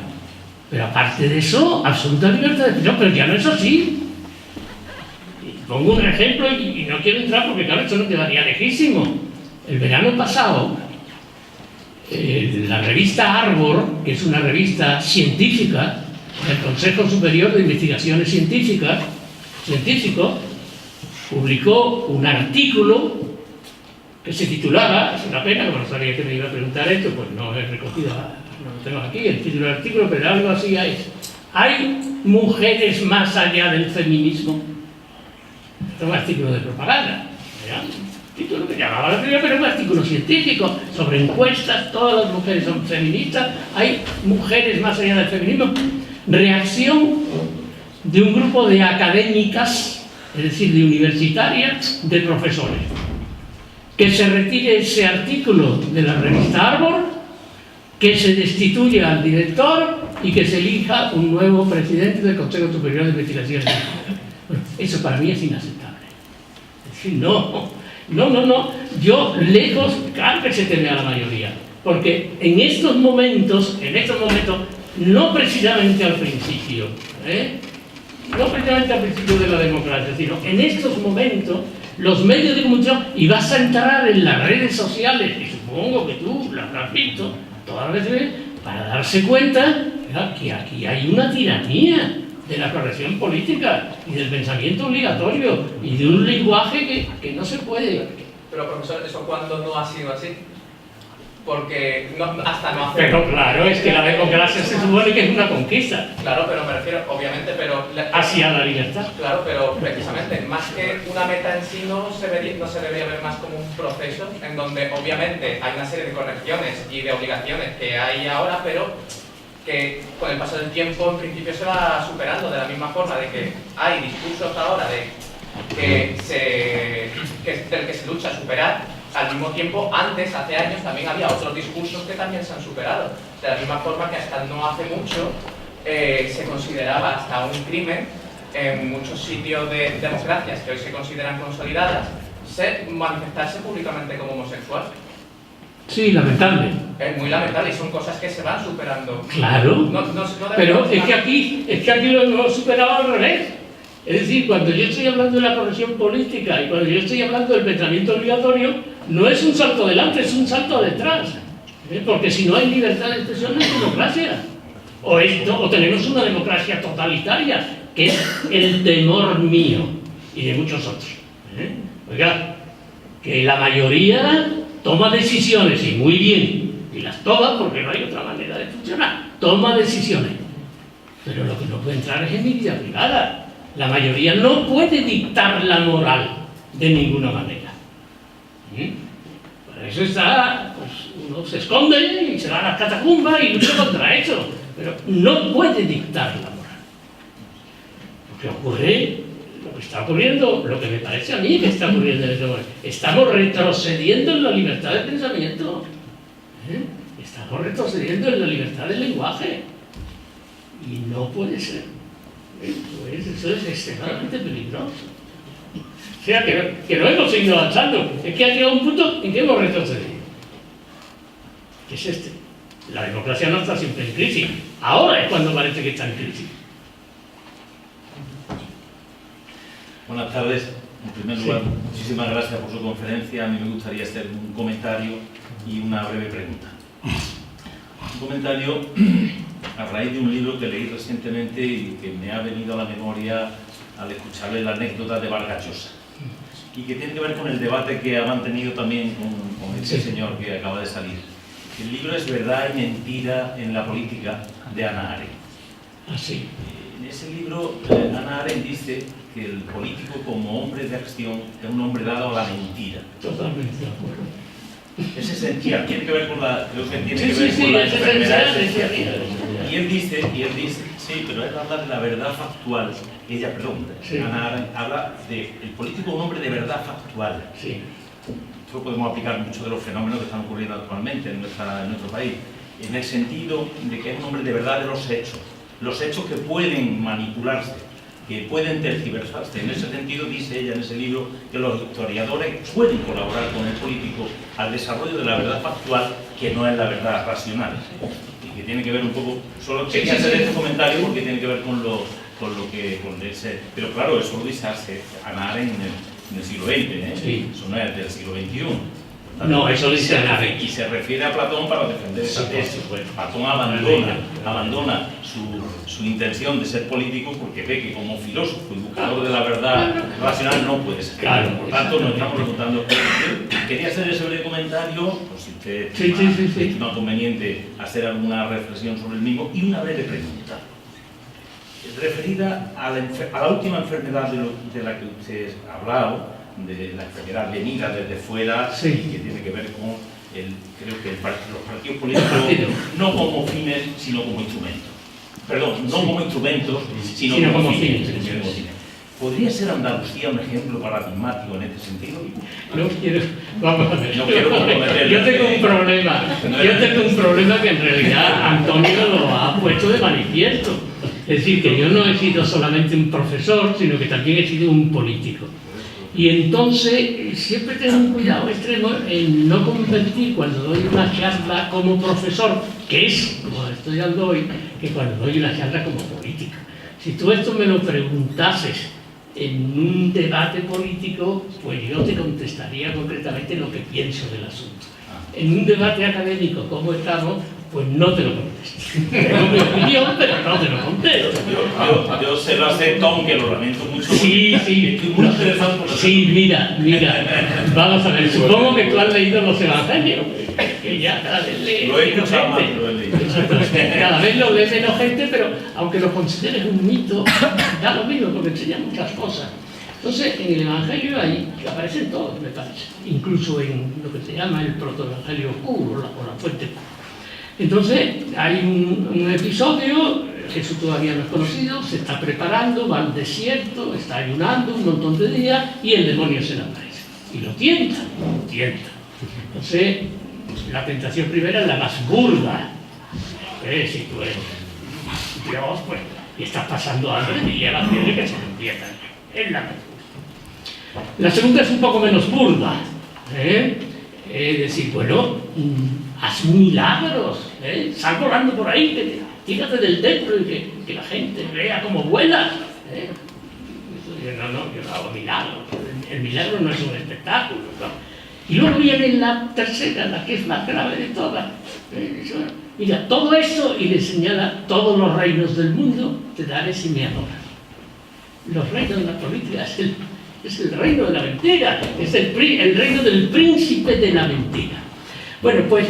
pero aparte de eso, absoluta libertad de expresión. Pero ya no es así. Y pongo un ejemplo y no quiero entrar porque claro, esto no quedaría lejísimo. El verano pasado, la revista Arbor, que es una revista científica del Consejo Superior de Investigaciones Científico, publicó un artículo que se titulaba, es una pena, como no sabía que me iba a preguntar esto, pues no he recogido, no lo tengo aquí, el título del artículo, pero algo así es: ¿hay mujeres más allá del feminismo? Es un artículo de propaganda, ¿verdad? Un título que llamaba la atención, pero un artículo científico sobre encuestas, todas las mujeres son feministas, ¿hay mujeres más allá del feminismo? Reacción de un grupo de académicas, es decir, de universitarias, de profesores. Que se retire ese artículo de la revista Arbor, que se destituya al director y que se elija un nuevo presidente del Consejo Superior de Investigaciones. Bueno, eso para mí es inaceptable. Es decir, no. Yo, lejos, claro que se teme a la mayoría. Porque en estos momentos, no precisamente al principio, no precisamente al principio de la democracia, sino en estos momentos, los medios de comunicación, y vas a entrar en las redes sociales, y supongo que tú las has visto todas las veces, para darse cuenta Oiga, que aquí hay una tiranía de la corrección política y del pensamiento obligatorio y de un lenguaje que no se puede. Pero profesor, ¿eso cuándo no ha sido así? Porque hasta no hace... Pero claro, es que la democracia se supone que es una conquista. Claro, pero me refiero, obviamente, pero... Hacia la libertad. Claro, pero precisamente, más que una meta en sí, no se debería ver más como un proceso en donde obviamente hay una serie de correcciones y de obligaciones que hay ahora, pero que con el paso del tiempo en principio se va superando, de la misma forma de que hay discursos ahora del que se lucha a superar. Al mismo tiempo, antes, hace años, también había otros discursos que también se han superado. De la misma forma que hasta no hace mucho se consideraba hasta un crimen en muchos sitios de democracias que hoy se consideran consolidadas, manifestarse públicamente como homosexual. Sí, lamentable. Es muy lamentable y son cosas que se van superando. Claro, pero es que aquí lo hemos superado al revés. Es decir, cuando yo estoy hablando de la corrección política y cuando yo estoy hablando del pensamiento obligatorio, no es un salto adelante, es un salto detrás. Porque si no hay libertad de expresión, no hay democracia. O tenemos una democracia totalitaria, que es el temor mío y de muchos otros. Oiga, que la mayoría toma decisiones, y muy bien, y las toma porque no hay otra manera de funcionar, toma decisiones. Pero lo que no puede entrar es en mi vida privada. La mayoría no puede dictar la moral de ninguna manera. Por eso está, pues uno se esconde y se va a las catacumbas y lucha contra eso, pero no puede dictar la moral. Porque ocurre lo que está ocurriendo, lo que me parece a mí que está ocurriendo en este momento. Estamos retrocediendo en la libertad de pensamiento. Estamos retrocediendo en la libertad del lenguaje. Y no puede ser. Pues eso es extremadamente peligroso. O sea, que no hemos seguido avanzando. Es que ha llegado un punto en que hemos retrocedido. ¿Qué es este? La democracia no está siempre en crisis. Ahora es cuando parece que está en crisis. Buenas tardes. En primer lugar, muchísimas gracias por su conferencia. A mí me gustaría hacer un comentario y una breve pregunta. Un comentario a raíz de un libro que leí recientemente y que me ha venido a la memoria al escucharle la anécdota de Vargas Llosa, y que tiene que ver con el debate que ha mantenido también con este señor que acaba de salir. El libro es Verdad y Mentira en la Política, de Hannah Arendt. Así. En ese libro, Hannah Arendt dice que el político, como hombre de acción, es un hombre dado a la mentira. Totalmente de acuerdo. Es esencial, tiene que ver con la... Creo que tiene que ver Sí, con la es enfermedad esencial. Y él dice, sí, pero él habla de la verdad factual. Ella, perdón, Hannah Arendt habla de el político, un hombre de verdad factual. Sí. Esto lo podemos aplicar muchos de los fenómenos que están ocurriendo actualmente en nuestro país, en el sentido de que es un hombre de verdad de los hechos que pueden manipularse, que pueden tergiversarse. En ese sentido, dice ella en ese libro, que los historiadores pueden colaborar con el político al desarrollo de la verdad factual, que no es la verdad racional. Y que tiene que ver un poco... Solo quería hacer este comentario porque tiene que ver con ese... Pero claro, eso lo dice Hannah Arendt en el siglo XX, Sí. Eso no es del siglo XXI. No, eso lo dice Hannah Arendt. Y se refiere a Platón para defender esa tesis. Platón abandona su intención de ser político porque ve que como filósofo y buscador de la verdad racional no puede ser. Claro, por tanto, nos estamos preguntando. Quería hacer ese breve comentario, por si usted estima conveniente hacer alguna reflexión sobre el mismo, y una breve pregunta. Referida a la última enfermedad de la que usted ha hablado, de la enfermedad venida desde fuera, y que tiene que ver con creo que los partidos políticos no como fines, sino como instrumentos. Perdón, no como instrumentos, sino como fines. ¿Podría ser Andalucía un ejemplo paradigmático en este sentido? No quiero, vamos a ver. No quiero comprometerle. Yo tengo un problema que en realidad Antonio lo ha puesto de manifiesto. Es decir, que yo no he sido solamente un profesor, sino que también he sido un político. Y entonces siempre tengo un cuidado extremo en no convertir cuando doy una charla como profesor, que es, como estoy dando hoy, que cuando doy una charla como político. Si tú esto me lo preguntases en un debate político, pues yo te contestaría concretamente lo que pienso del asunto. En un debate académico como estamos, Pues no te lo contesto. Tengo mi opinión, pero no te lo contesto. Yo se lo acepto, aunque lo lamento mucho. Sí, sí. Estoy muy interesado por Sí, mira. Vamos a ver, supongo que tú has leído los evangelios. Que ya cada vez lee Lo he menos escuchado más, gente. lo he leído. Cada vez lo lee menos gente, pero aunque lo consideres un mito, da lo mismo porque enseña muchas cosas. Entonces, en el Evangelio ahí aparecen todos, me parece. Incluso en lo que se llama el protoevangelio oscuro o la fuente. Entonces, hay un episodio, Jesús todavía no es conocido, se está preparando, va al desierto, está ayunando un montón de días y el demonio se le aparece. Y lo tienta. Entonces, la tentación primera es la más burda. Si tú eres Dios, pues, y estás pasando hambre, dile a la gente que se convierta. Es la más burda. La segunda es un poco menos burda. Es decir, bueno, haz milagros, sal volando por ahí, tírate del templo y que la gente vea cómo vuelas. No, yo no hago milagros. El milagro no es un espectáculo, ¿no? Y luego viene la tercera, la que es más grave de todas. Mira, todo eso, y le señala todos los reinos del mundo, te daré si me adoras. Los reinos de la política es el reino de la mentira, es el reino del príncipe de la mentira. Bueno, pues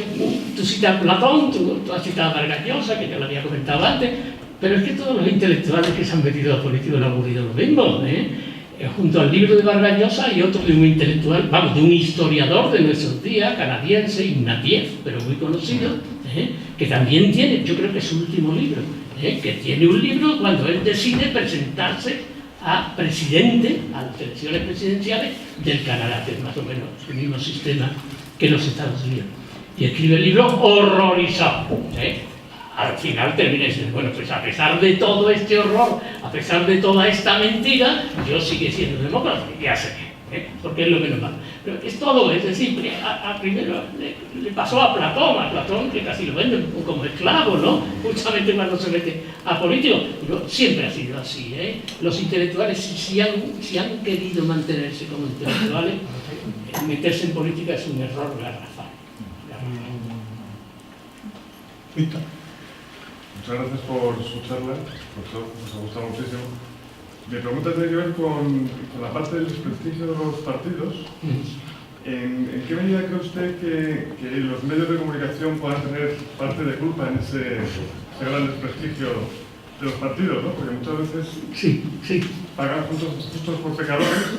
tú citas a Platón, tú has citado a Vargas Llosa, que ya lo había comentado antes, pero es que todos los intelectuales que se han metido a político no han ocurrido lo mismo. Junto al libro de Vargas Llosa hay otro de un intelectual, vamos, de un historiador de nuestros días, canadiense, Ignatieff, pero muy conocido, que también tiene, yo creo que es su último libro, que tiene un libro cuando él decide presentarse a presidente, a las elecciones presidenciales del Canadá, que es más o menos el mismo sistema que los Estados Unidos. Y escribe el libro horrorizado. Al final termina diciendo, bueno, pues a pesar de todo este horror, a pesar de toda esta mentira, yo sigo siendo demócrata, ya sé qué, porque es lo menos malo. Pero es todo, es decir, primero le pasó a Platón, que casi lo venden como esclavo, ¿no? Justamente cuando se mete a político. Pero siempre ha sido así, Los intelectuales, si han querido mantenerse como intelectuales, meterse en política es un error garrafal. Víctor. Muchas gracias por su charla, profesor, nos ha gustado muchísimo. Mi pregunta tiene que ver con la parte del desprestigio de los partidos. ¿En qué medida cree usted que los medios de comunicación puedan tener parte de culpa en ese gran desprestigio de los partidos, ¿no? Porque muchas veces pagan justos por pecadores,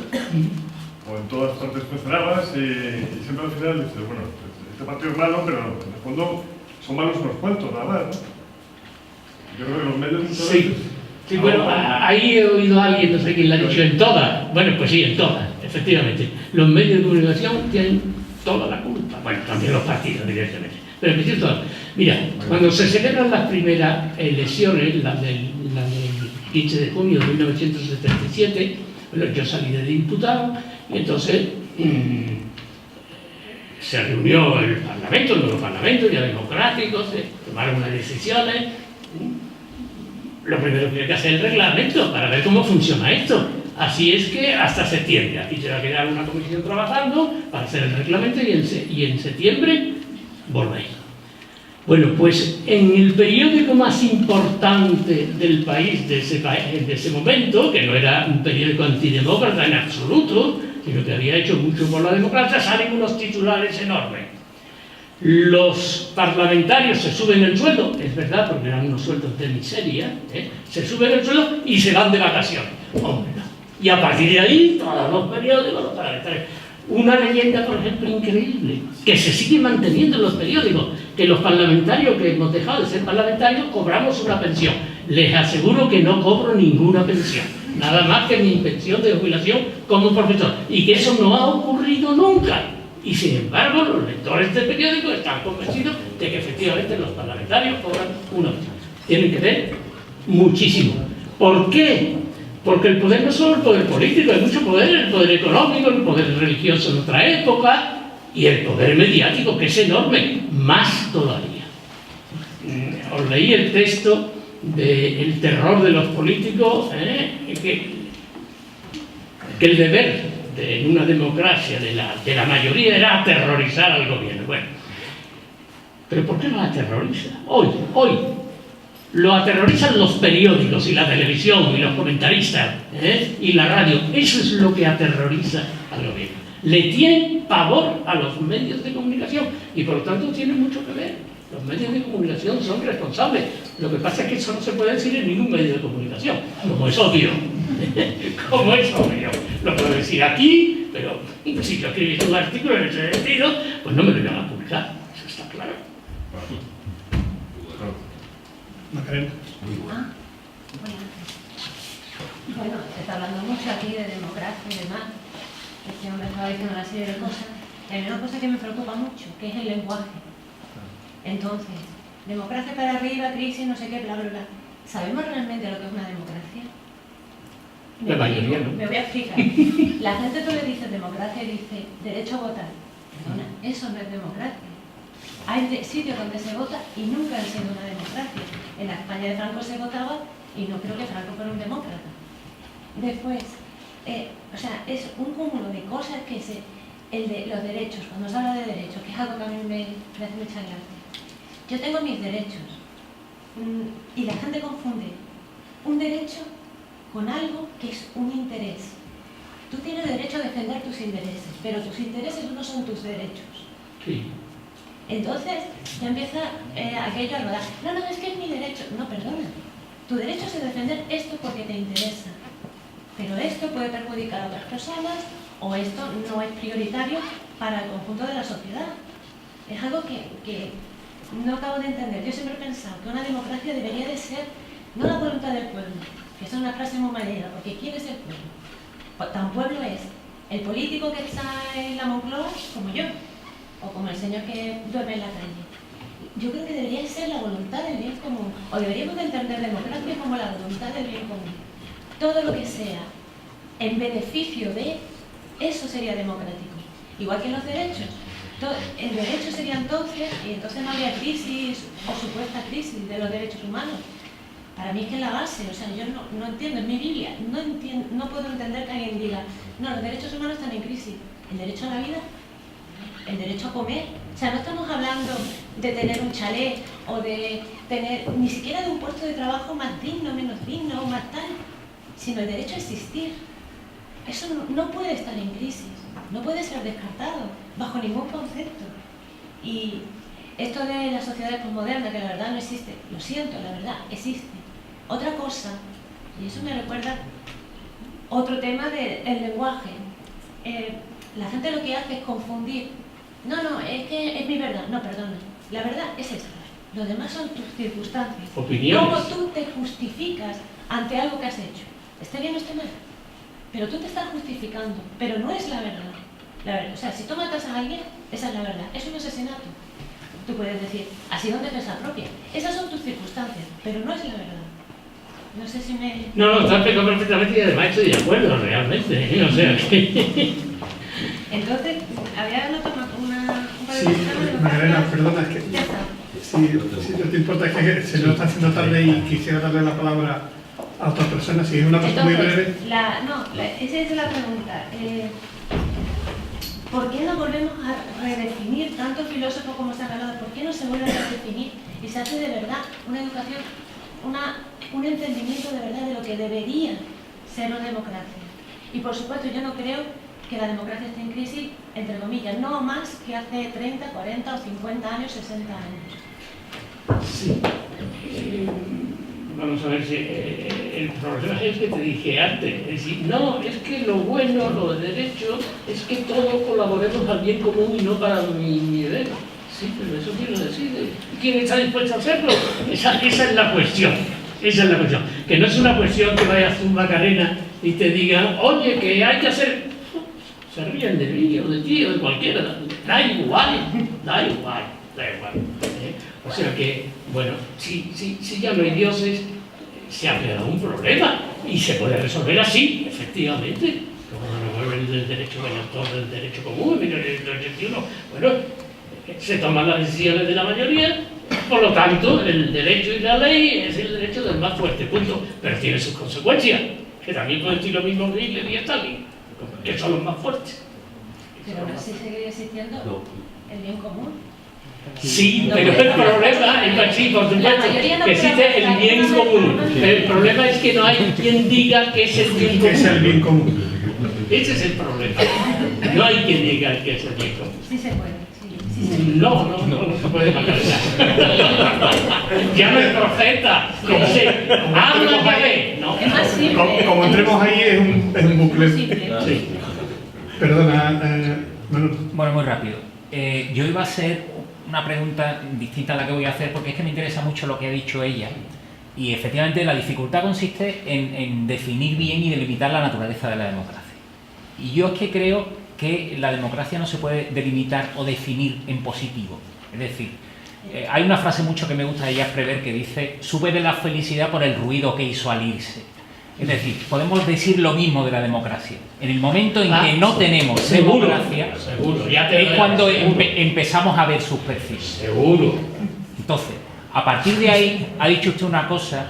o en todas partes mencionadas, y siempre al final dices, bueno, este partido es malo, pero en el fondo son malos unos cuantos, nada más, ¿no? Yo creo que los medios muchas veces... Sí, bueno, ahí he oído a alguien, no sé quién lo ha dicho, en todas. Bueno, pues sí, en todas, efectivamente. Los medios de comunicación tienen toda la culpa. Bueno, también los partidos, evidentemente. Pero en todas. Mira, cuando se celebran las primeras elecciones, las del 15 de junio de 1977, bueno, yo salí de diputado y entonces se reunió el Parlamento, el nuevo Parlamento, ya democrático, se tomaron unas decisiones. Lo primero que hay que hacer es el reglamento para ver cómo funciona esto. Así es que hasta septiembre, aquí se va a quedar una comisión trabajando para hacer el reglamento y en septiembre volvéis. Bueno, pues en el periódico más importante del país de ese momento, que no era un periódico antidemócrata en absoluto, sino que había hecho mucho por la democracia, salen unos titulares enormes. Los parlamentarios se suben el sueldo, es verdad, porque eran unos sueldos de miseria, se suben el sueldo y se van de vacaciones. Hombre, no. Y a partir de ahí, todos los periódicos, los parlamentarios. Una leyenda, por ejemplo, increíble, que se sigue manteniendo en los periódicos, que los parlamentarios que hemos dejado de ser parlamentarios cobramos una pensión. Les aseguro que no cobro ninguna pensión, nada más que mi pensión de jubilación como profesor, y que eso no ha ocurrido nunca. Y sin embargo, los lectores del periódico están convencidos de que efectivamente los parlamentarios cobran una pensión. Tienen que ver muchísimo. ¿Por qué? Porque el poder no es solo el poder político, hay mucho poder, el poder económico, el poder religioso en otra época y el poder mediático, que es enorme, más todavía. Os leí el texto de El terror de los políticos, que el deber en una democracia de la mayoría era aterrorizar al gobierno. Bueno, ¿Pero por qué lo aterroriza? Hoy, lo aterrorizan los periódicos y la televisión y los comentaristas y la radio. Eso es lo que aterroriza al gobierno. Le tienen pavor a los medios de comunicación y por lo tanto tiene mucho que ver. Los medios de comunicación son responsables. Lo que pasa es que eso no se puede decir en ningún medio de comunicación, como es obvio. Como es obvio. Lo puedo decir aquí, pero si yo escribiera un artículo en ese sentido, pues no me lo iban a publicar. Eso está claro. Macarena. Bueno, se está hablando mucho aquí de democracia y demás. Este hombre estaba diciendo una serie de cosas. Y hay una cosa que me preocupa mucho, que es el lenguaje. Entonces, democracia para arriba, crisis, no sé qué, bla, bla, bla. ¿Sabemos realmente lo que es una democracia? La mayoría no. Me voy a explicar. La gente tú le dices democracia y dice derecho a votar. Perdona, eso no es democracia. Hay sitios donde se vota y nunca han sido una democracia. En la España de Franco se votaba y no creo que Franco fuera un demócrata. Después, o sea, es un cúmulo de cosas que el de los derechos, cuando se habla de derechos, que es algo que a mí me hace mucha gracia. Yo tengo mis derechos y la gente confunde un derecho con algo que es un interés. Tú tienes derecho a defender tus intereses, pero tus intereses no son tus derechos. Sí. Entonces ya empieza aquello a rodar. No, es que es mi derecho. No, perdona. Tu derecho es defender esto porque te interesa. Pero esto puede perjudicar a otras personas o esto no es prioritario para el conjunto de la sociedad. Es algo que no acabo de entender. Yo siempre he pensado que una democracia debería de ser no la voluntad del pueblo, que es una frase muy manera, porque ¿quién es el pueblo? Pues tan pueblo es el político que está en la Moncloa como yo, o como el señor que duerme en la calle. Yo creo que debería ser la voluntad del bien común, o deberíamos de entender democracia como la voluntad del bien común. Todo lo que sea en beneficio de eso sería democrático, igual que los derechos. El derecho sería entonces, y entonces no habría crisis o supuesta crisis de los derechos humanos. Para mí es que es la base, o sea, yo no entiendo, en mi Biblia, no puedo entender que alguien diga, no, los derechos humanos están en crisis. El derecho a la vida, el derecho a comer, o sea, no estamos hablando de tener un chalet o de tener, ni siquiera de un puesto de trabajo más digno, menos digno o más tal, sino el derecho a existir. Eso no puede estar en crisis, no puede ser descartado, bajo ningún concepto. Y esto de la sociedad posmoderna, que la verdad no existe, lo siento, la verdad, existe. Otra cosa, y eso me recuerda otro tema del lenguaje. La gente lo que hace es confundir. No, es que es mi verdad. No, perdona. La verdad es esta. Lo demás son tus circunstancias. Opiniones. Cómo tú te justificas ante algo que has hecho. Esté bien o esté mal. Pero tú te estás justificando. Pero no es la verdad. La verdad. O sea, si tú matas a alguien, esa es la verdad. Es un asesinato. Tú puedes decir, ha sido en defensa propia. Esas son tus circunstancias, pero no es la verdad. No sé si me... No, está explicado perfectamente y además estoy de acuerdo, realmente. O sea que... Entonces, había notado un par de Sí, cosas. Macarena, perdona, es que Ya está. si no te importa, es que se nos está haciendo tarde y quisiera darle la palabra a otra persona, si es una cosa muy breve. Esa es la pregunta. ¿Por qué no volvemos a redefinir, tanto filósofo como se ha hablado, por qué no se vuelve a redefinir y se hace de verdad una educación, un entendimiento de verdad de lo que debería ser una democracia? Y por supuesto yo no creo que la democracia esté en crisis, entre comillas, no más que hace 30, 40 o 50 años, 60 años. Sí. Vamos a ver si el problema es que te dije antes, es decir, no, es que lo bueno, lo de derecho, es que todos colaboremos al bien común y no para mi derecho. Sí, pero eso quiero decir, ¿quién está dispuesto a hacerlo? Esa es la cuestión, esa es la cuestión. Que no es una cuestión que vayas a un Macarena y te digan, oye, que hay que hacer... Se ríen de mí o de ti o de cualquiera, da igual. O sea que, bueno, si ya no hay dioses, se ha creado un problema y se puede resolver así, efectivamente. Como no revuelven el derecho del autor del derecho común en 1981. Bueno, se toman las decisiones de la mayoría, por lo tanto, el derecho y la ley es el derecho del más fuerte, punto. Pero tiene sus consecuencias, que también puede decir lo mismo Hitler y Stalin, que son los más fuertes. Pero no sé si seguiría existiendo el bien común. Sí, pero el problema es que sí, por supuesto, que existe el bien común. Pero el problema es que no hay quien diga que es el bien común. ¿Qué es el bien común? Ese es el problema. No hay quien diga que es el bien común. Sí se puede, sí se puede. No se puede matar ya. Ya no es profeta, que se habla ya ve. No. Es más simple. Como entremos ahí es un bucle. Es simple. Sí. Perdona, Manuel. Bueno, muy rápido. Yo iba a hacer una pregunta distinta a la que voy a hacer porque es que me interesa mucho lo que ha dicho ella y efectivamente la dificultad consiste en definir bien y delimitar la naturaleza de la democracia. Y yo es que creo que la democracia no se puede delimitar o definir en positivo. Es decir, hay una frase mucho que me gusta de Jacques Prévert que dice: sube de la felicidad por el ruido que hizo al irse. Es decir, podemos decir lo mismo de la democracia. En el momento en que no tenemos democracia, es cuando empezamos a ver sus perfiles. Seguro. Entonces, a partir de ahí, ha dicho usted una cosa,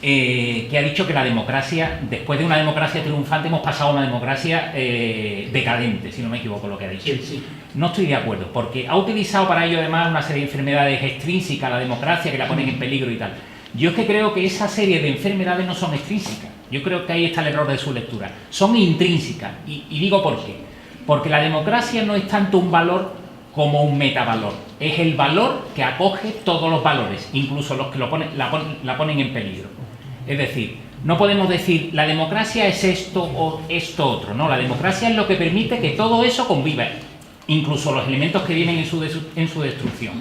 que ha dicho que la democracia, después de una democracia triunfante, hemos pasado a una democracia decadente, si no me equivoco lo que ha dicho. Sí. No estoy de acuerdo, porque ha utilizado para ello además una serie de enfermedades extrínsecas a la democracia que la ponen en peligro y tal. Yo es que creo que esa serie de enfermedades no son extrínsecas. Yo creo que ahí está el error de su lectura. Son intrínsecas. Y digo por qué. Porque la democracia no es tanto un valor como un metavalor. Es el valor que acoge todos los valores, incluso los que la ponen en peligro. Es decir, no podemos decir la democracia es esto o esto otro. No, la democracia es lo que permite que todo eso conviva. Incluso los elementos que vienen en su destrucción.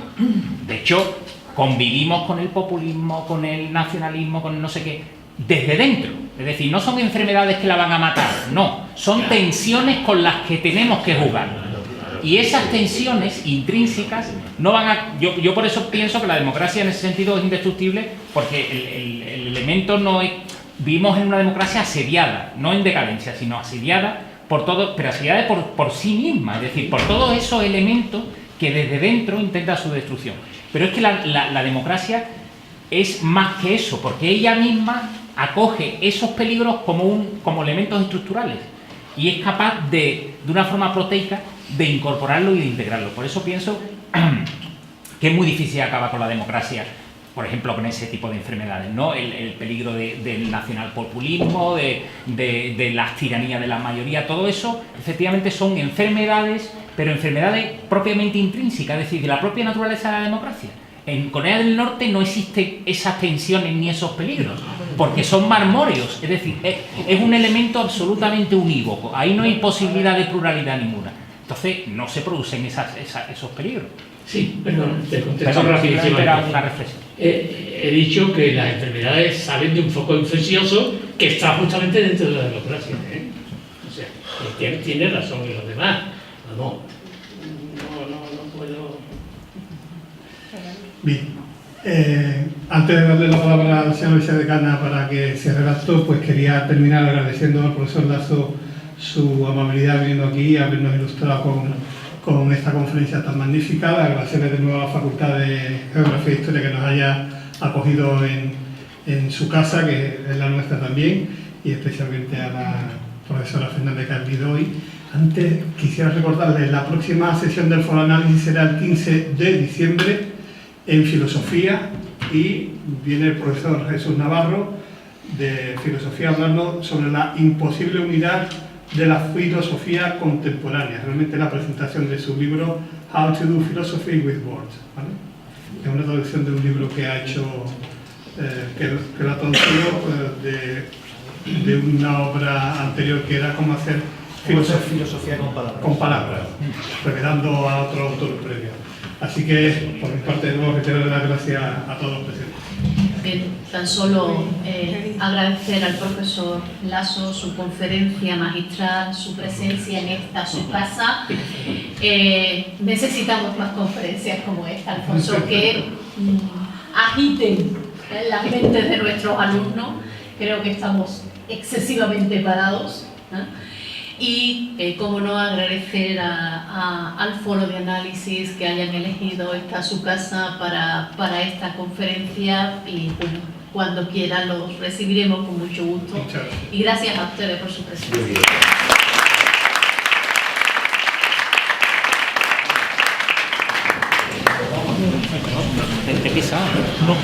De hecho, convivimos con el populismo, con el nacionalismo, con el no sé qué, desde dentro. Es decir, no son enfermedades que la van a matar, no, son tensiones con las que tenemos que jugar. Y esas tensiones intrínsecas no van a... Yo por eso pienso que la democracia en ese sentido es indestructible, porque el elemento no es... Vivimos en una democracia asediada, no en decadencia, sino asediada por todo, pero asediada por sí misma, es decir, por todos esos elementos que desde dentro intenta su destrucción. Pero es que la democracia es más que eso, porque ella misma acoge esos peligros como elementos estructurales y es capaz de una forma proteica, de incorporarlo y de integrarlo. Por eso pienso que es muy difícil acabar con la democracia, por ejemplo, con ese tipo de enfermedades, ¿no? El peligro del nacionalpopulismo, de las tiranías de la mayoría, todo eso, efectivamente son enfermedades, pero enfermedades propiamente intrínsecas, es decir, de la propia naturaleza de la democracia. En Corea del Norte no existen esas tensiones ni esos peligros, porque son marmóreos, es decir, es un elemento absolutamente unívoco, ahí no hay posibilidad de pluralidad ninguna. Entonces, no se producen esos peligros. Sí, perdón, te contesto rapidísimo. Era una reflexión. He dicho que las enfermedades salen de un foco infeccioso que está justamente dentro de la democracia. O sea, tiene razón y los demás. Vamos, no puedo... Bien. Antes de darle la palabra a la señora vicedecana para que cierre el acto, pues quería terminar agradeciendo al profesor Lasso su amabilidad viniendo aquí y habernos ilustrado con esta conferencia tan magnífica. Agradecerle de nuevo a la Facultad de Geografía e Historia que nos haya acogido en su casa, que es la nuestra también, y especialmente a la profesora Fernández que ha venido hoy. Antes quisiera recordarles, la próxima sesión del Foro Análisis será el 15 de diciembre en Filosofía y viene el profesor Jesús Navarro de Filosofía hablando sobre la imposible unidad de la filosofía contemporánea, realmente la presentación de su libro How to do Philosophy with Words, ¿vale? Es una traducción de un libro que ha hecho, que lo ha traducido de una obra anterior que era cómo hacer filosofía con palabras, revelando a otro autor previo. Así que, por mi parte, de nuevo, reitero las gracias a todos los presentes. Tan solo agradecer al profesor Lasso su conferencia magistral, su presencia en esta, su casa. Necesitamos más conferencias como esta, Alfonso, que agiten las mentes de nuestros alumnos. Creo que estamos excesivamente parados, ¿eh? Y, como no, agradecer al Foro de Análisis que hayan elegido esta su casa para esta conferencia y, bueno, cuando quieran los recibiremos con mucho gusto. Y gracias a ustedes por su presencia. pesado. No.